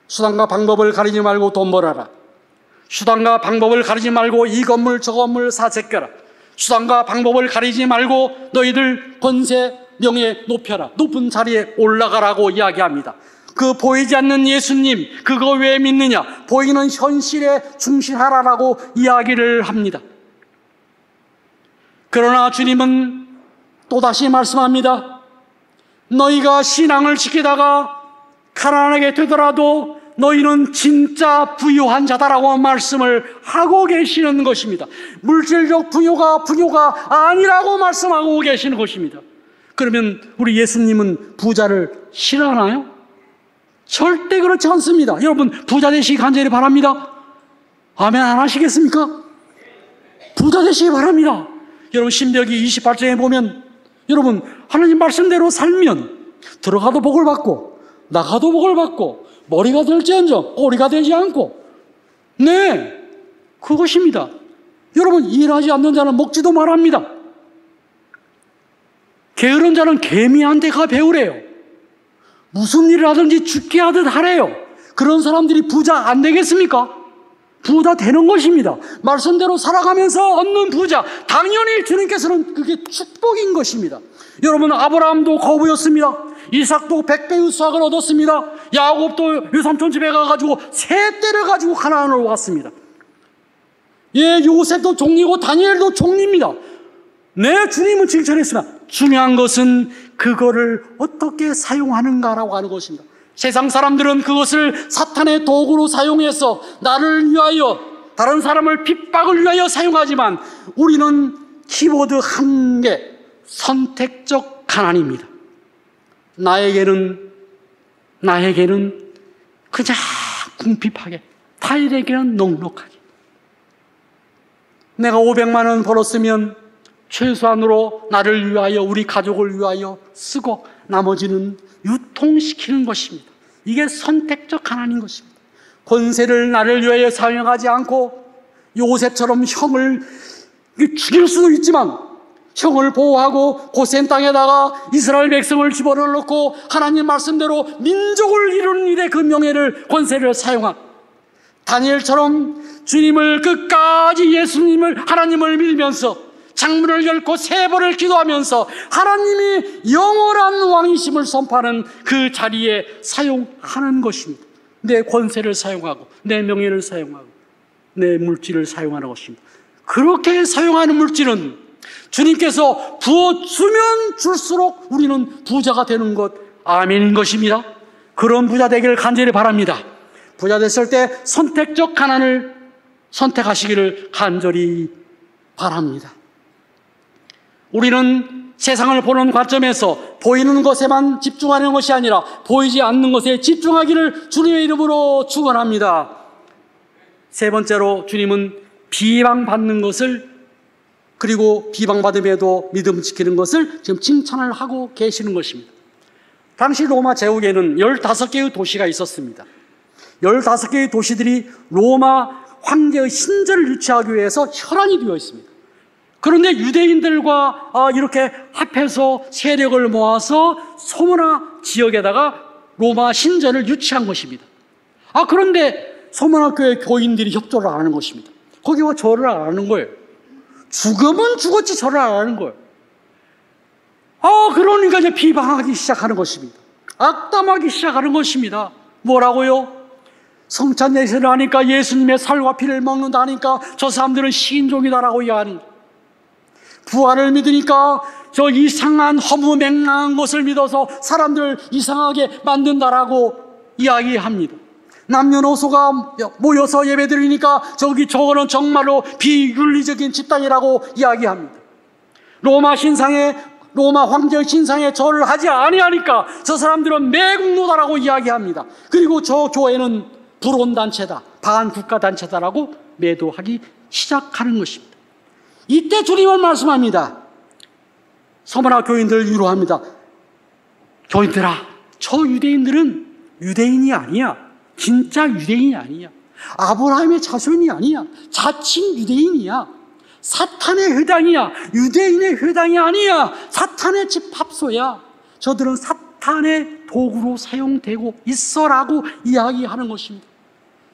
수단과 방법을 가리지 말고 돈 벌어라. 수단과 방법을 가리지 말고 이 건물 저 건물 사재껴라. 수단과 방법을 가리지 말고 너희들 권세 명예 높여라. 높은 자리에 올라가라고 이야기합니다. 그 보이지 않는 예수님, 그거 왜 믿느냐? 보이는 현실에 충실하라라고 이야기를 합니다. 그러나 주님은 또다시 말씀합니다. 너희가 신앙을 지키다가 가난하게 되더라도 너희는 진짜 부유한 자다라고 말씀을 하고 계시는 것입니다. 물질적 부유가 아니라고 말씀하고 계시는 것입니다. 그러면 우리 예수님은 부자를 싫어하나요? 절대 그렇지 않습니다. 여러분, 부자 되시기 간절히 바랍니다. 아멘 안 하시겠습니까? 부자 되시기 바랍니다. 여러분, 신명기 28장에 보면 여러분, 하나님 말씀대로 살면 들어가도 복을 받고 나가도 복을 받고 머리가 될지언정 꼬리가 되지 않고, 네, 그것입니다. 여러분, 일하지 않는 자는 먹지도 말합니다. 게으른 자는 개미한테 가 배우래요. 무슨 일을 하든지 죽게 하듯 하래요. 그런 사람들이 부자 안 되겠습니까? 부자 되는 것입니다. 말씀대로 살아가면서 얻는 부자, 당연히 주님께서는 그게 축복인 것입니다. 여러분, 아브라함도 거부였습니다. 이삭도 100배의 수확을 얻었습니다. 야곱도 외삼촌 집에 가가지고 세 떼를 가지고 가나안으로 왔습니다. 예, 요셉도 종리고 다니엘도 종리입니다. 네, 주님은 칭찬했으나 중요한 것은 그거를 어떻게 사용하는가라고 하는 것입니다. 세상 사람들은 그것을 사탄의 도구로 사용해서 나를 위하여, 다른 사람을 핍박을 위하여 사용하지만 우리는 키보드 한 개, 선택적 가난입니다. 나에게는 그냥 궁핍하게, 타인에게는 넉넉하게. 내가 500만 원 벌었으면 최소한으로 나를 위하여, 우리 가족을 위하여 쓰고 나머지는 유통시키는 것입니다. 이게 선택적 가난인 것입니다. 권세를 나를 위하여 사용하지 않고 요셉처럼 형을 죽일 수도 있지만 형을 보호하고 고센 땅에다가 이스라엘 백성을 집어넣고 하나님 말씀대로 민족을 이루는 일에 그 명예를, 권세를 사용한 다니엘처럼 주님을 끝까지, 예수님을, 하나님을 믿으면서 창문을 열고 세 번을 기도하면서 하나님이 영원한 왕이심을 선포하는 그 자리에 사용하는 것입니다. 내 권세를 사용하고 내 명예를 사용하고 내 물질을 사용하는 것입니다. 그렇게 사용하는 물질은 주님께서 부어주면 줄수록 우리는 부자가 되는 것, 아멘인 것입니다. 그런 부자 되기를 간절히 바랍니다. 부자 됐을 때 선택적 가난을 선택하시기를 간절히 바랍니다. 우리는 세상을 보는 관점에서 보이는 것에만 집중하는 것이 아니라 보이지 않는 것에 집중하기를 주님의 이름으로 축원합니다. 세 번째로 주님은 비방받는 것을, 그리고 비방받음에도 믿음 지키는 것을 지금 칭찬을 하고 계시는 것입니다. 당시 로마 제국에는 15개의 도시가 있었습니다. 15개의 도시들이 로마 황제의 신전을 유치하기 위해서 혈안이 되어 있습니다. 그런데 유대인들과 이렇게 합해서 세력을 모아서 소모나 지역에다가 로마 신전을 유치한 것입니다. 그런데 소모나 교회 교인들이 협조를 안 하는 것입니다. 거기와 절을 안 하는 거예요. 죽으면 죽었지 절을 안 하는 거예요. 그러니까 이제 비방하기 시작하는 것입니다. 악담하기 시작하는 것입니다. 뭐라고요? 성찬 예식을 하니까 예수님의 살과 피를 먹는다 하니까 저 사람들은 시인종이다라고 이야기하는 거예요. 부활을 믿으니까 저 이상한 허무맹랑한 것을 믿어서 사람들 이상하게 만든다라고 이야기합니다. 남녀노소가 모여서 예배드리니까 저거는 정말로 비윤리적인 집단이라고 이야기합니다. 로마 황제의 신상에 절을 하지 아니하니까 저 사람들은 매국노다라고 이야기합니다. 그리고 저 교회는 불온단체다, 반국가단체다라고 매도하기 시작하는 것입니다. 이때 주님은 말씀합니다. 서머나 교인들을 위로합니다. 교인들아, 저 유대인들은 유대인이 아니야. 진짜 유대인이 아니야. 아브라함의 자손이 아니야. 자칭 유대인이야. 사탄의 회당이야. 유대인의 회당이 아니야. 사탄의 집합소야. 저들은 사탄의 도구로 사용되고 있어라고 이야기하는 것입니다.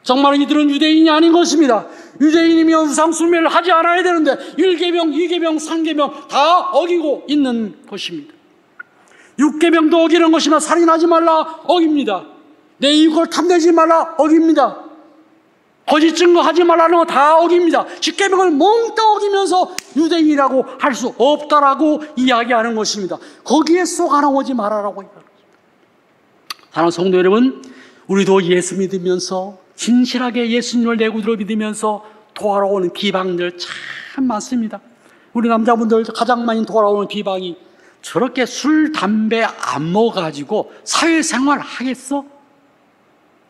정말 이들은 유대인이 아닌 것입니다. 유대인이면 우상숭배를 하지 않아야 되는데 1계명, 2계명, 3계명 다 어기고 있는 것입니다. 6계명도 어기는 것이나 살인하지 말라 어깁니다. 내 이익을 탐내지 말라 어깁니다. 거짓 증거하지 말라는 거 다 어깁니다. 10계명을 몽땅 어기면서 유대인이라고 할 수 없다라고 이야기하는 것입니다. 거기에 속아나오지 말아라고 이야기합니다. 사랑하는 성도 여러분, 우리도 예수 믿으면서 진실하게 예수님을 내 구주로 믿으면서 돌아오는 비방들 참 많습니다. 우리 남자분들 가장 많이 돌아오는 비방이 저렇게 술, 담배 안 먹어가지고 사회생활 하겠어?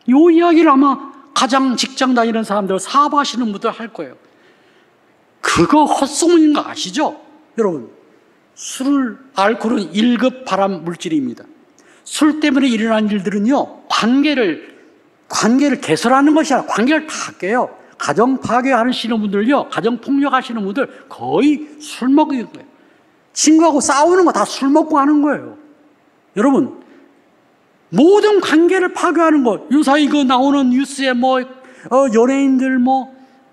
이 이야기를 아마 가장 직장 다니는 사람들, 사업하시는 분들 할 거예요. 그거 헛소문인 거 아시죠? 여러분, 알코올은 1급 발암 물질입니다. 술 때문에 일어난 일들은요, 관계를 개설하는 것이 아니라 관계를 다 깨요. 가정 파괴하시는 분들요, 가정 폭력하시는 분들 거의 술 먹는 거예요. 친구하고 싸우는 거 다 술 먹고 하는 거예요. 여러분, 모든 관계를 파괴하는 것. 요사이 나오는 뉴스에 연예인들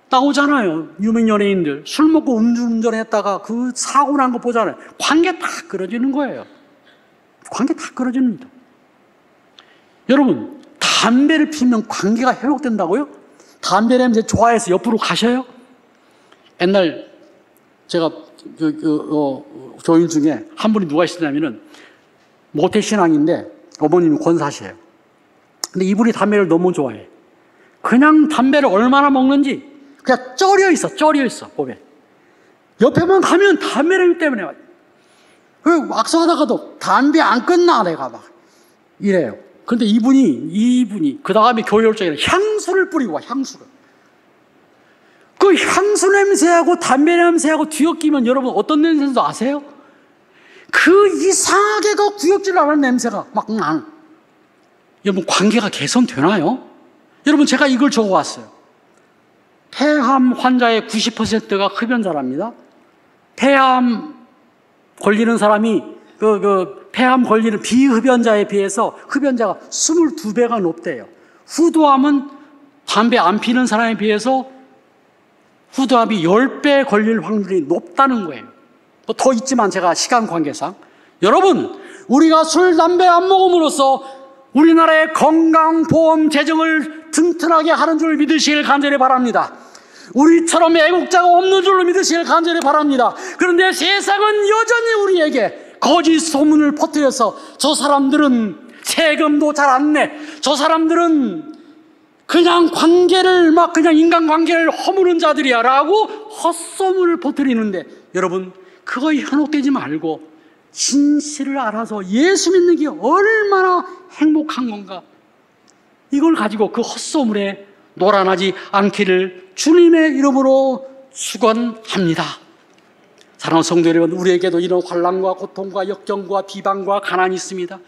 나오잖아요. 유명 연예인들 술 먹고 음주운전했다가 그 사고 난 거 보잖아요. 관계 다 끊어지는 거예요. 관계 다 끊어집니다. 여러분, 담배를 피우면 관계가 회복된다고요? 담배 냄새 좋아해서 옆으로 가셔요? 옛날 제가 교인 중에 한 분이 누가 있었냐면은 모태신앙인데 어머님이 권사시에요. 근데 이분이 담배를 너무 좋아해. 그냥 담배를 얼마나 먹는지 그냥 쩔여 있어 보면. 옆에만 가면 담배 냄새 때문에 그 악수하다가도 담배 안 끝나 내가 막 이래요. 근데 이분이 그 다음에 교회 올 적에는 향수를 뿌리고 와. 향수를. 그 향수 냄새하고 담배 냄새하고 뒤엉키면 여러분 어떤 냄새인지 아세요? 그 이상하게 그 구역질 나는 냄새가 막 나. 여러분 관계가 개선되나요? 여러분 제가 이걸 적어왔어요. 폐암 환자의 90%가 흡연자랍니다. 폐암 걸리는 사람이 폐암 걸리는 비흡연자에 비해서 흡연자가 22배가 높대요. 후두암은 담배 안 피는 사람에 비해서 후두암이 10배 걸릴 확률이 높다는 거예요. 더 있지만 제가 시간 관계상 여러분 우리가 술, 담배 안 먹음으로써 우리나라의 건강보험 재정을 튼튼하게 하는 줄 믿으시길 간절히 바랍니다. 우리처럼 애국자가 없는 줄로 믿으시길 간절히 바랍니다. 그런데 세상은 여전히 우리에게 거짓 소문을 퍼뜨려서 저 사람들은 세금도 잘 안 내, 저 사람들은 그냥 관계를 그냥 인간관계를 허무는 자들이야 라고 헛소문을 퍼뜨리는데 여러분 그거 현혹되지 말고 진실을 알아서 예수 믿는 게 얼마나 행복한 건가, 이걸 가지고 그 헛소문에 놀아나지 않기를 주님의 이름으로 축원합니다. 사랑하는 성도 여러분, 우리에게도 이런 환난과 고통과 역경과 비방과 가난이 있습니다.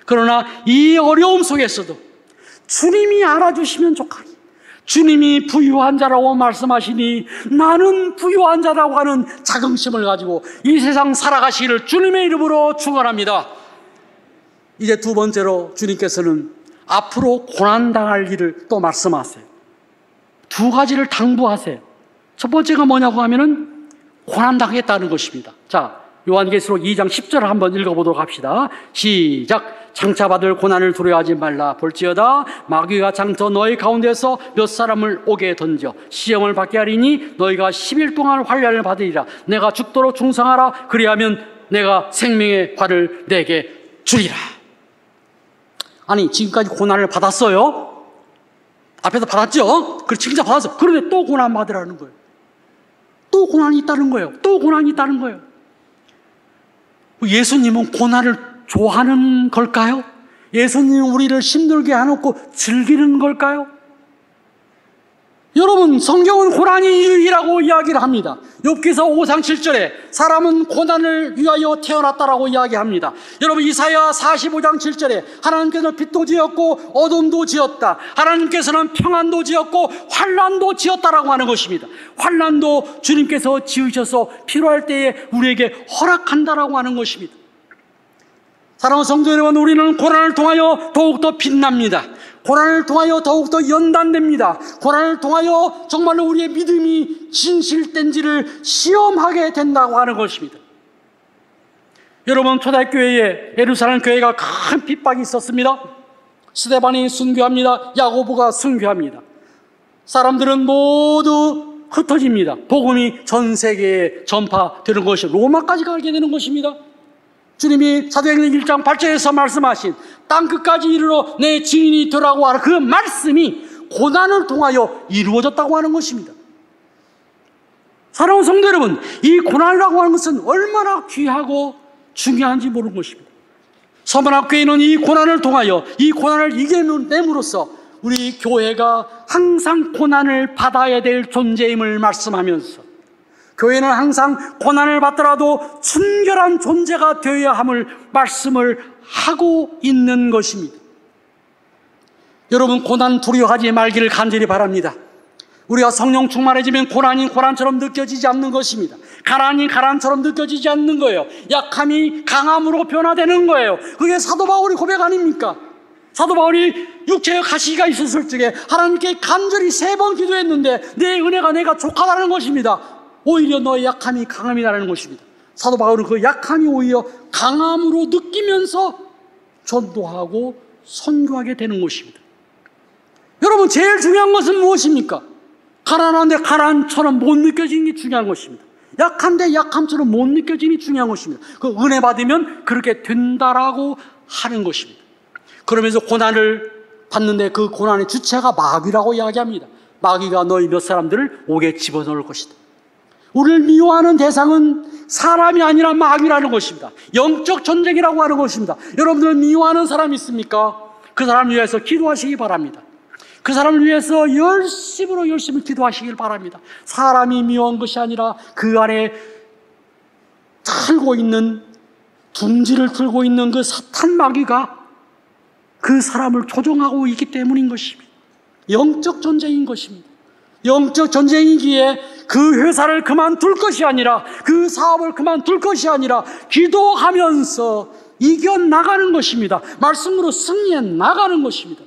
그러나 이 어려움 속에서도 주님이 알아주시면 좋가니, 주님이 부유한 자라고 말씀하시니 나는 부유한 자라고 하는 자긍심을 가지고 이 세상 살아가시기를 주님의 이름으로 축원합니다. 이제 두 번째로 주님께서는 앞으로 고난당할 일을 또 말씀하세요. 두 가지를 당부하세요. 첫 번째가 뭐냐고 하면은 고난당하겠다는 것입니다. 자, 요한계시록 2장 10절을 한번 읽어보도록 합시다. 시작. 장차받을 고난을 두려워하지 말라. 볼지어다 마귀가 장차 너희 가운데서 몇 사람을 옥에 던져 시험을 받게 하리니 너희가 10일 동안 환난을 받으리라. 내가 죽도록 충성하라. 그리하면 내가 생명의 화를 내게 주리라. 아니 지금까지 고난을 받았어요. 앞에서 받았죠. 그리고 진짜 받았어. 그런데 또 고난 받으라는 거예요. 또 고난이 있다는 거예요. 또 고난이 있다는 거예요. 예수님은 고난을 좋아하는 걸까요? 예수님은 우리를 힘들게 해놓고 즐기는 걸까요? 여러분, 성경은 고난이 유익이라고 이야기를 합니다. 욥기서 5장 7절에 사람은 고난을 위하여 태어났다라고 이야기합니다. 여러분, 이사야 45장 7절에 하나님께서는 빛도 지었고 어둠도 지었다. 하나님께서는 평안도 지었고 환난도 지었다라고 하는 것입니다. 환난도 주님께서 지으셔서 필요할 때에 우리에게 허락한다라고 하는 것입니다. 사랑하는 성도 여러분, 우리는 고난을 통하여 더욱더 빛납니다. 고난을 통하여 더욱더 연단됩니다. 고난을 통하여 정말로 우리의 믿음이 진실된지를 시험하게 된다고 하는 것입니다. 여러분, 초대교회에 예루살렘 교회가 큰 핍박이 있었습니다. 스데반이 순교합니다. 야고보가 순교합니다. 사람들은 모두 흩어집니다. 복음이 전 세계에 전파되는 것이 로마까지 가게 되는 것입니다. 주님이 사도행전 1장 8절에서 말씀하신 땅끝까지 이르러 내 증인이 되라고 하는 그 말씀이 고난을 통하여 이루어졌다고 하는 것입니다. 사랑하는 성도 여러분, 이 고난이라고 하는 것은 얼마나 귀하고 중요한지 모르는 것입니다. 서문학교회는 이 고난을 통하여 이 고난을 이겨냄으로써 우리 교회가 항상 고난을 받아야 될 존재임을 말씀하면서 교회는 항상 고난을 받더라도 순결한 존재가 되어야 함을 말씀을 하고 있는 것입니다. 여러분, 고난 두려워하지 말기를 간절히 바랍니다. 우리가 성령 충만해지면 고난이 고난처럼 느껴지지 않는 것입니다. 가난이 가난처럼 느껴지지 않는 거예요. 약함이 강함으로 변화되는 거예요. 그게 사도 바울이 고백 아닙니까? 사도 바울이 육체의 가시가 있었을 적에 하나님께 간절히 3번 기도했는데 내 은혜가 내가 족하다는 것입니다. 오히려 너의 약함이 강함이라는 것입니다. 사도 바울은 그 약함이 오히려 강함으로 느끼면서 전도하고 선교하게 되는 것입니다. 여러분, 제일 중요한 것은 무엇입니까? 가난한데 가난처럼 못 느껴지는 게 중요한 것입니다. 약한데 약함처럼 못 느껴지는 게 중요한 것입니다. 그 은혜 받으면 그렇게 된다라고 하는 것입니다. 그러면서 고난을 받는데 그 고난의 주체가 마귀라고 이야기합니다. 마귀가 너희 몇 사람들을 옥에 집어넣을 것이다. 우리를 미워하는 대상은 사람이 아니라 마귀라는 것입니다. 영적 전쟁이라고 하는 것입니다. 여러분들 미워하는 사람이 있습니까? 그 사람을 위해서 기도하시기 바랍니다. 그 사람을 위해서 열심히 기도하시길 바랍니다. 사람이 미워한 것이 아니라 그 안에 둥지를 틀고 있는 그 사탄 마귀가 그 사람을 조종하고 있기 때문인 것입니다. 영적 전쟁인 것입니다. 영적 전쟁이기에 그 회사를 그만둘 것이 아니라, 그 사업을 그만둘 것이 아니라 기도하면서 이겨나가는 것입니다. 말씀으로 승리해 나가는 것입니다.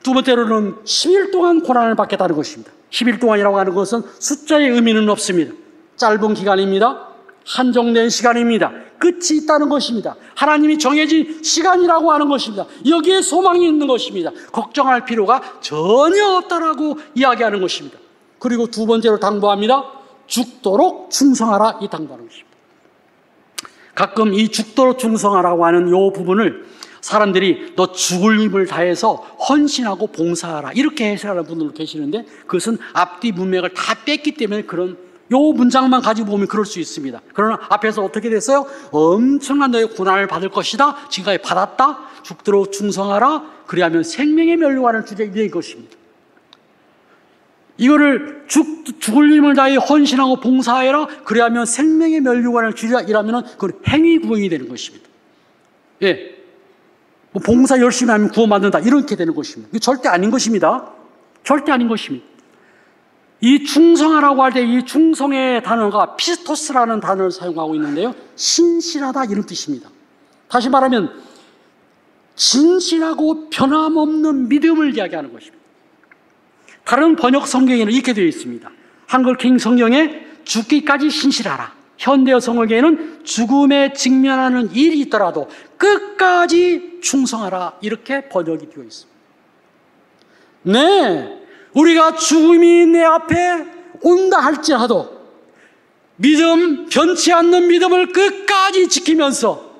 두 번째로는 10일 동안 고난을 받겠다는 것입니다. 10일 동안이라고 하는 것은 숫자의 의미는 없습니다. 짧은 기간입니다. 한정된 시간입니다. 끝이 있다는 것입니다. 하나님이 정해진 시간이라고 하는 것입니다. 여기에 소망이 있는 것입니다. 걱정할 필요가 전혀 없다라고 이야기하는 것입니다. 그리고 두 번째로 당부합니다. 죽도록 충성하라, 이 당부하는 것입니다. 가끔 이 죽도록 충성하라고 하는 이 부분을 사람들이 너 죽을 힘을 다해서 헌신하고 봉사하라, 이렇게 해석하는 분들 계시는데, 그것은 앞뒤 문맥을 다 뺐기 때문에 그런 요 문장만 가지고 보면 그럴 수 있습니다. 그러나 앞에서 어떻게 됐어요? 엄청난 너의 고난을 받을 것이다. 지금까지 받았다. 죽도록 충성하라. 그리하면 생명의 멸류관을 주리라, 이 것입니다. 이거를 죽을 힘을 다해 헌신하고 봉사해라. 그리하면 생명의 멸류관을 주리라, 이라면은 그건 행위 구원이 되는 것입니다. 예. 뭐 봉사 열심히 하면 구원받는다, 이렇게 되는 것입니다. 이게 절대 아닌 것입니다. 절대 아닌 것입니다. 이 충성하라고 할 때 이 충성의 단어가 피스토스라는 단어를 사용하고 있는데요, 신실하다, 이런 뜻입니다. 다시 말하면 진실하고 변함없는 믿음을 이야기하는 것입니다. 다른 번역 성경에는 이렇게 되어 있습니다. 한글 킹 성경에 죽기까지 신실하라. 현대어 성경에는 죽음에 직면하는 일이 있더라도 끝까지 충성하라, 이렇게 번역이 되어 있습니다. 네, 우리가 죽음이 내 앞에 온다 할지라도 믿음, 변치 않는 믿음을 끝까지 지키면서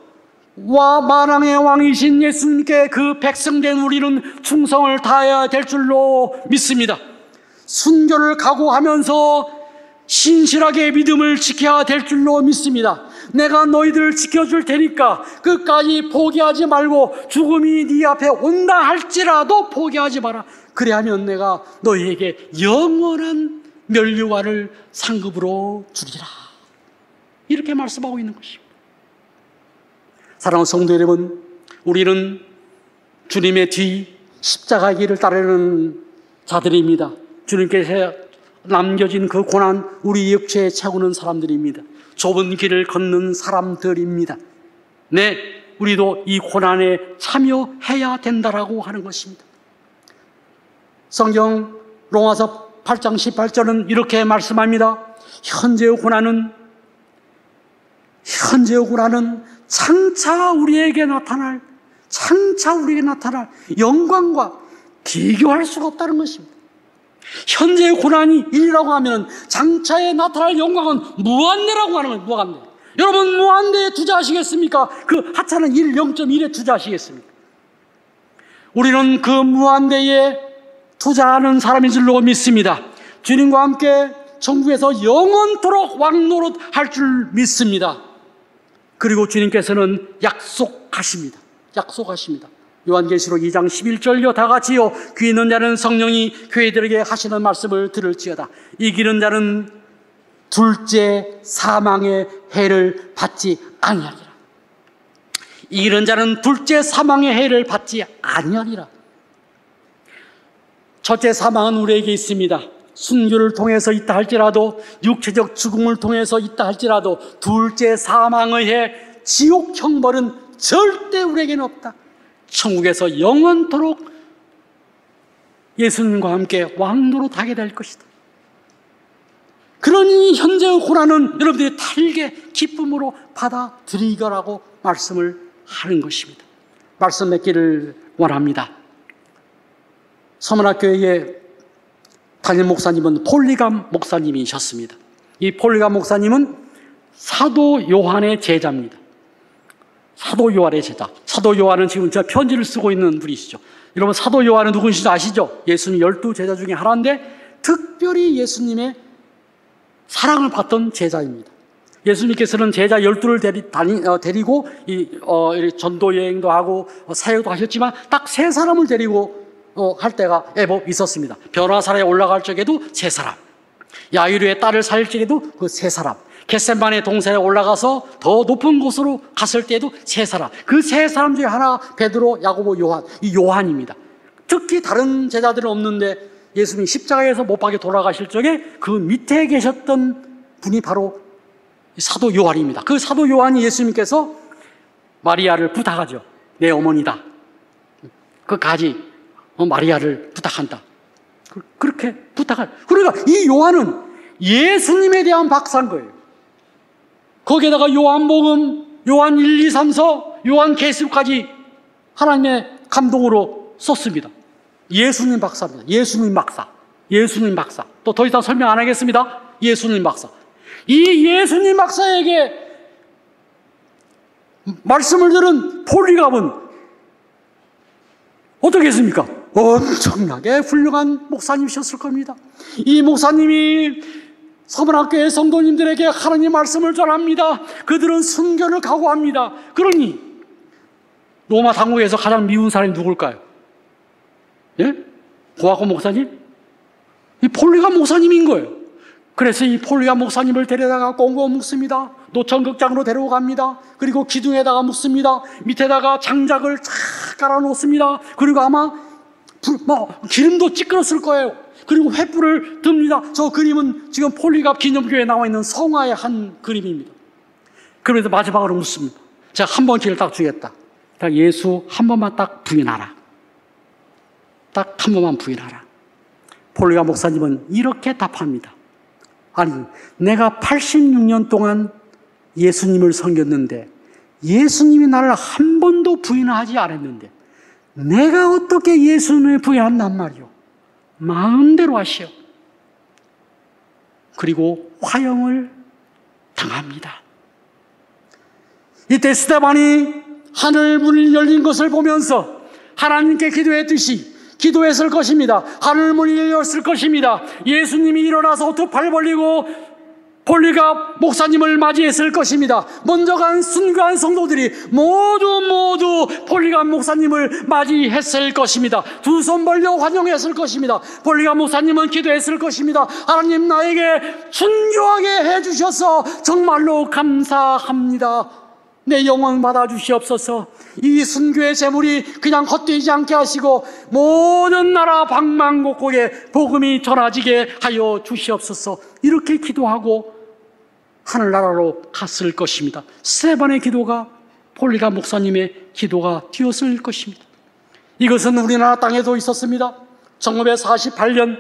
만왕의 왕이신 예수님께 그 백성된 우리는 충성을 다해야 될 줄로 믿습니다. 순교를 각오하면서 신실하게 믿음을 지켜야 될 줄로 믿습니다. 내가 너희들을 지켜줄 테니까 끝까지 포기하지 말고, 죽음이 네 앞에 온다 할지라도 포기하지 마라. 그래야면 내가 너희에게 영원한 멸류관을 상급으로 주리라, 이렇게 말씀하고 있는 것입니다. 사랑하는 성도 여러분, 우리는 주님의 뒤 십자가의 길을 따르는 자들입니다. 주님께서 남겨진 그 고난, 우리 육체에 채우는 사람들입니다. 좁은 길을 걷는 사람들입니다. 네, 우리도 이 고난에 참여해야 된다라고 하는 것입니다. 성경 로마서 8장 18절은 이렇게 말씀합니다. 현재의 고난은 장차 우리에게 나타날 영광과 비교할 수가 없다는 것입니다. 현재의 고난이 일이라고 하면 장차에 나타날 영광은 무한대라고 하는 거예요. 무한대. 여러분, 무한대에 투자하시겠습니까? 그 하찮은 1, 0.1에 투자하시겠습니까? 우리는 그 무한대에 투자하는 사람인 줄로 믿습니다. 주님과 함께 천국에서 영원토록 왕노릇 할 줄 믿습니다. 그리고 주님께서는 약속하십니다. 요한계시록 2장 11절요, 다 같이요, 귀 있는 자는 성령이 교회들에게 하시는 말씀을 들을지어다. 이기는 자는 둘째 사망의 해를 받지 아니하리라. 이기는 자는 둘째 사망의 해를 받지 아니하리라. 첫째 사망은 우리에게 있습니다. 순교를 통해서 있다 할지라도, 육체적 죽음을 통해서 있다 할지라도, 둘째 사망의 해, 지옥 형벌은 절대 우리에게는 없다. 천국에서 영원토록 예수님과 함께 왕노릇 하게 될 것이다. 그러니 현재의 고난은 여러분들이 달게 기쁨으로 받아들이거라고 말씀을 하는 것입니다. 말씀 맺기를 원합니다. 서문학교의 담임 목사님은 폴리감 목사님이셨습니다. 이 폴리감 목사님은 사도 요한의 제자입니다. 사도 요한의 제자. 사도 요한은 지금 저 편지를 쓰고 있는 분이시죠. 여러분, 사도 요한은 누구신지 아시죠? 예수님 12 제자 중에 하나인데 특별히 예수님의 사랑을 받던 제자입니다. 예수님께서는 제자 12를 데리고 전도 여행도 하고 사역도 하셨지만 딱 3사람을 데리고 할 때가 애법 있었습니다. 변화산에 올라갈 적에도 3사람, 야이로의 딸을 살릴 적에도 그 3사람, 겟세마네 동산에 올라가서 더 높은 곳으로 갔을 때에도 3사람, 그 3사람 중에 하나 베드로, 야고보, 요한, 이 요한입니다. 특히 다른 제자들은 없는데 예수님이 십자가에서 못 박혀 돌아가실 적에 그 밑에 계셨던 분이 바로 사도 요한입니다. 그 사도 요한이 예수님께서 마리아를 부탁하죠. 내 어머니다. 끝까지 마리아를 부탁한다. 그렇게 부탁할. 그러니까 이 요한은 예수님에 대한 박사인 거예요. 거기에다가 요한복음, 요한 1, 2, 3서, 요한 계시록까지 하나님의 감동으로 썼습니다. 예수님 박사입니다. 예수님 박사. 예수님 박사. 또 더 이상 설명 안 하겠습니다. 예수님 박사. 이 예수님 박사에게 말씀을 들은 폴리갑은 어떻겠습니까? 엄청나게 훌륭한 목사님이셨을 겁니다. 이 목사님이 서문학교의 성도님들에게 하나님 말씀을 전합니다. 그들은 순교를 각오합니다. 그러니 로마 당국에서 가장 미운 사람이 누굴까요? 예? 고아고 목사님? 이 폴리갑 목사님인 거예요. 그래서 이 폴리갑 목사님을 데려다가 꽁꽁 묶습니다. 노천극장으로 데려갑니다. 그리고 기둥에다가 묶습니다. 밑에다가 장작을 쫙 깔아놓습니다. 그리고 아마 기름도 찌끄렀을 거예요. 그리고 횃불을 듭니다. 저 그림은 지금 폴리갑 기념교회에 나와 있는 성화의 한 그림입니다. 그러면서 마지막으로 묻습니다. 제가 한 번 기회를 딱 주겠다. 딱 예수 한 번만 딱 부인하라. 딱 한 번만 부인하라. 폴리갑 목사님은 이렇게 답합니다. 아니, 내가 86년 동안 예수님을 섬겼는데 예수님이 나를 한 번도 부인하지 않았는데 내가 어떻게 예수님을 부인한단 말이오. 마음대로 하시오. 그리고 화형을 당합니다. 이때 스데반이 하늘 문이 열린 것을 보면서 하나님께 기도했듯이 기도했을 것입니다. 하늘 문이 열렸을 것입니다. 예수님이 일어나서 두 팔 벌리고 폴리갑 목사님을 맞이했을 것입니다. 먼저 간 순교한 성도들이 모두 폴리갑 목사님을 맞이했을 것입니다. 두 손 벌려 환영했을 것입니다. 폴리갑 목사님은 기도했을 것입니다. 하나님, 나에게 순교하게 해주셔서 정말로 감사합니다. 내 영혼 받아주시옵소서. 이 순교의 제물이 그냥 헛되지 않게 하시고 모든 나라 방방곡곡에 복음이 전해지게 하여 주시옵소서. 이렇게 기도하고 하늘나라로 갔을 것입니다. 스데반의 기도가 폴리갑 목사님의 기도가 되었을 것입니다. 이것은 우리나라 땅에도 있었습니다. 1948년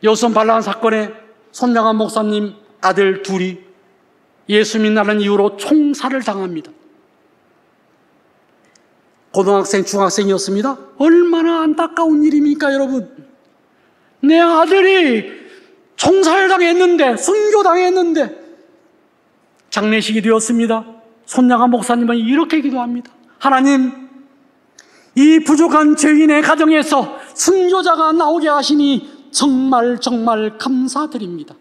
여순 반란 사건에 손양한 목사님 아들 둘이 예수 믿는다는 이유로 총살을 당합니다. 고등학생, 중학생이었습니다. 얼마나 안타까운 일입니까, 여러분? 내 아들이 총살당했는데, 순교당했는데 장례식이 되었습니다. 손양한 목사님은 이렇게 기도합니다. 하나님, 이 부족한 죄인의 가정에서 순교자가 나오게 하시니 정말 감사드립니다.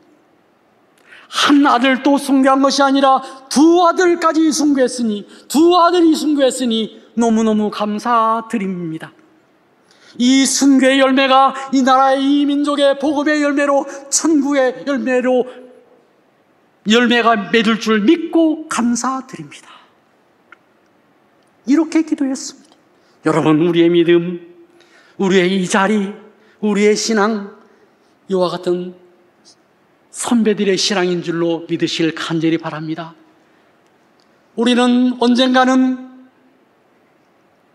한 아들도 순교한 것이 아니라 두 아들까지 순교했으니, 두 아들이 순교했으니 너무너무 감사드립니다. 이 순교의 열매가 이 나라의, 이 민족의 복음의 열매로, 천국의 열매로 열매가 맺을 줄 믿고 감사드립니다. 이렇게 기도했습니다. 여러분, 우리의 믿음, 우리의 이 자리, 우리의 신앙, 이와 같은 선배들의 신앙인 줄로 믿으실 간절히 바랍니다. 우리는 언젠가는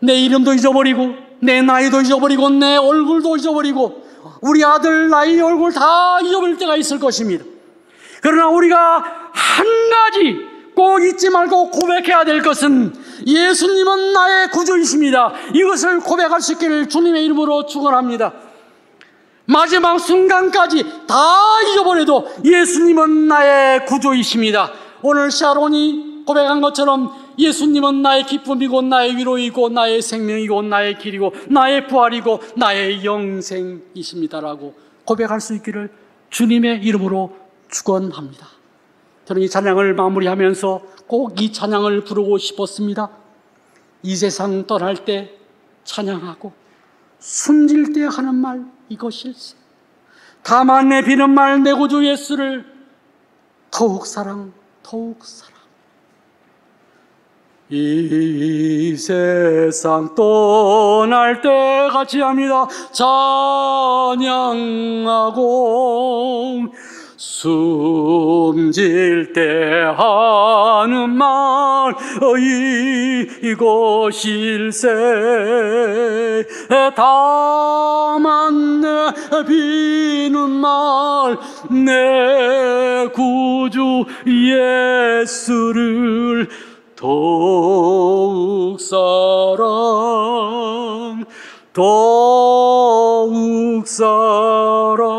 내 이름도 잊어버리고 내 나이도 잊어버리고 내 얼굴도 잊어버리고 우리 아들 나이 얼굴 다 잊어버릴 때가 있을 것입니다. 그러나 우리가 한 가지 꼭 잊지 말고 고백해야 될 것은 예수님은 나의 구주이십니다. 이것을 고백할 수 있기를 주님의 이름으로 축원합니다. 마지막 순간까지 다 잊어버려도 예수님은 나의 구주이십니다. 오늘 샤론이 고백한 것처럼 예수님은 나의 기쁨이고 나의 위로이고 나의 생명이고 나의 길이고 나의 부활이고 나의 영생이십니다라고 고백할 수 있기를 주님의 이름으로 축원합니다. 저는 이 찬양을 마무리하면서 꼭 이 찬양을 부르고 싶었습니다. 이 세상 떠날 때 찬양하고 숨질 때 하는 말 이것일세. 다만 내 비는 말 내 구주 예수를 더욱 사랑 더욱 사랑. 이 세상 떠날 때 같이 합니다. 찬양하고 숨질 때 하는 말 이것일세. 다만 내 비는 말 내 구주 예수를 더욱 사랑 더욱 사랑.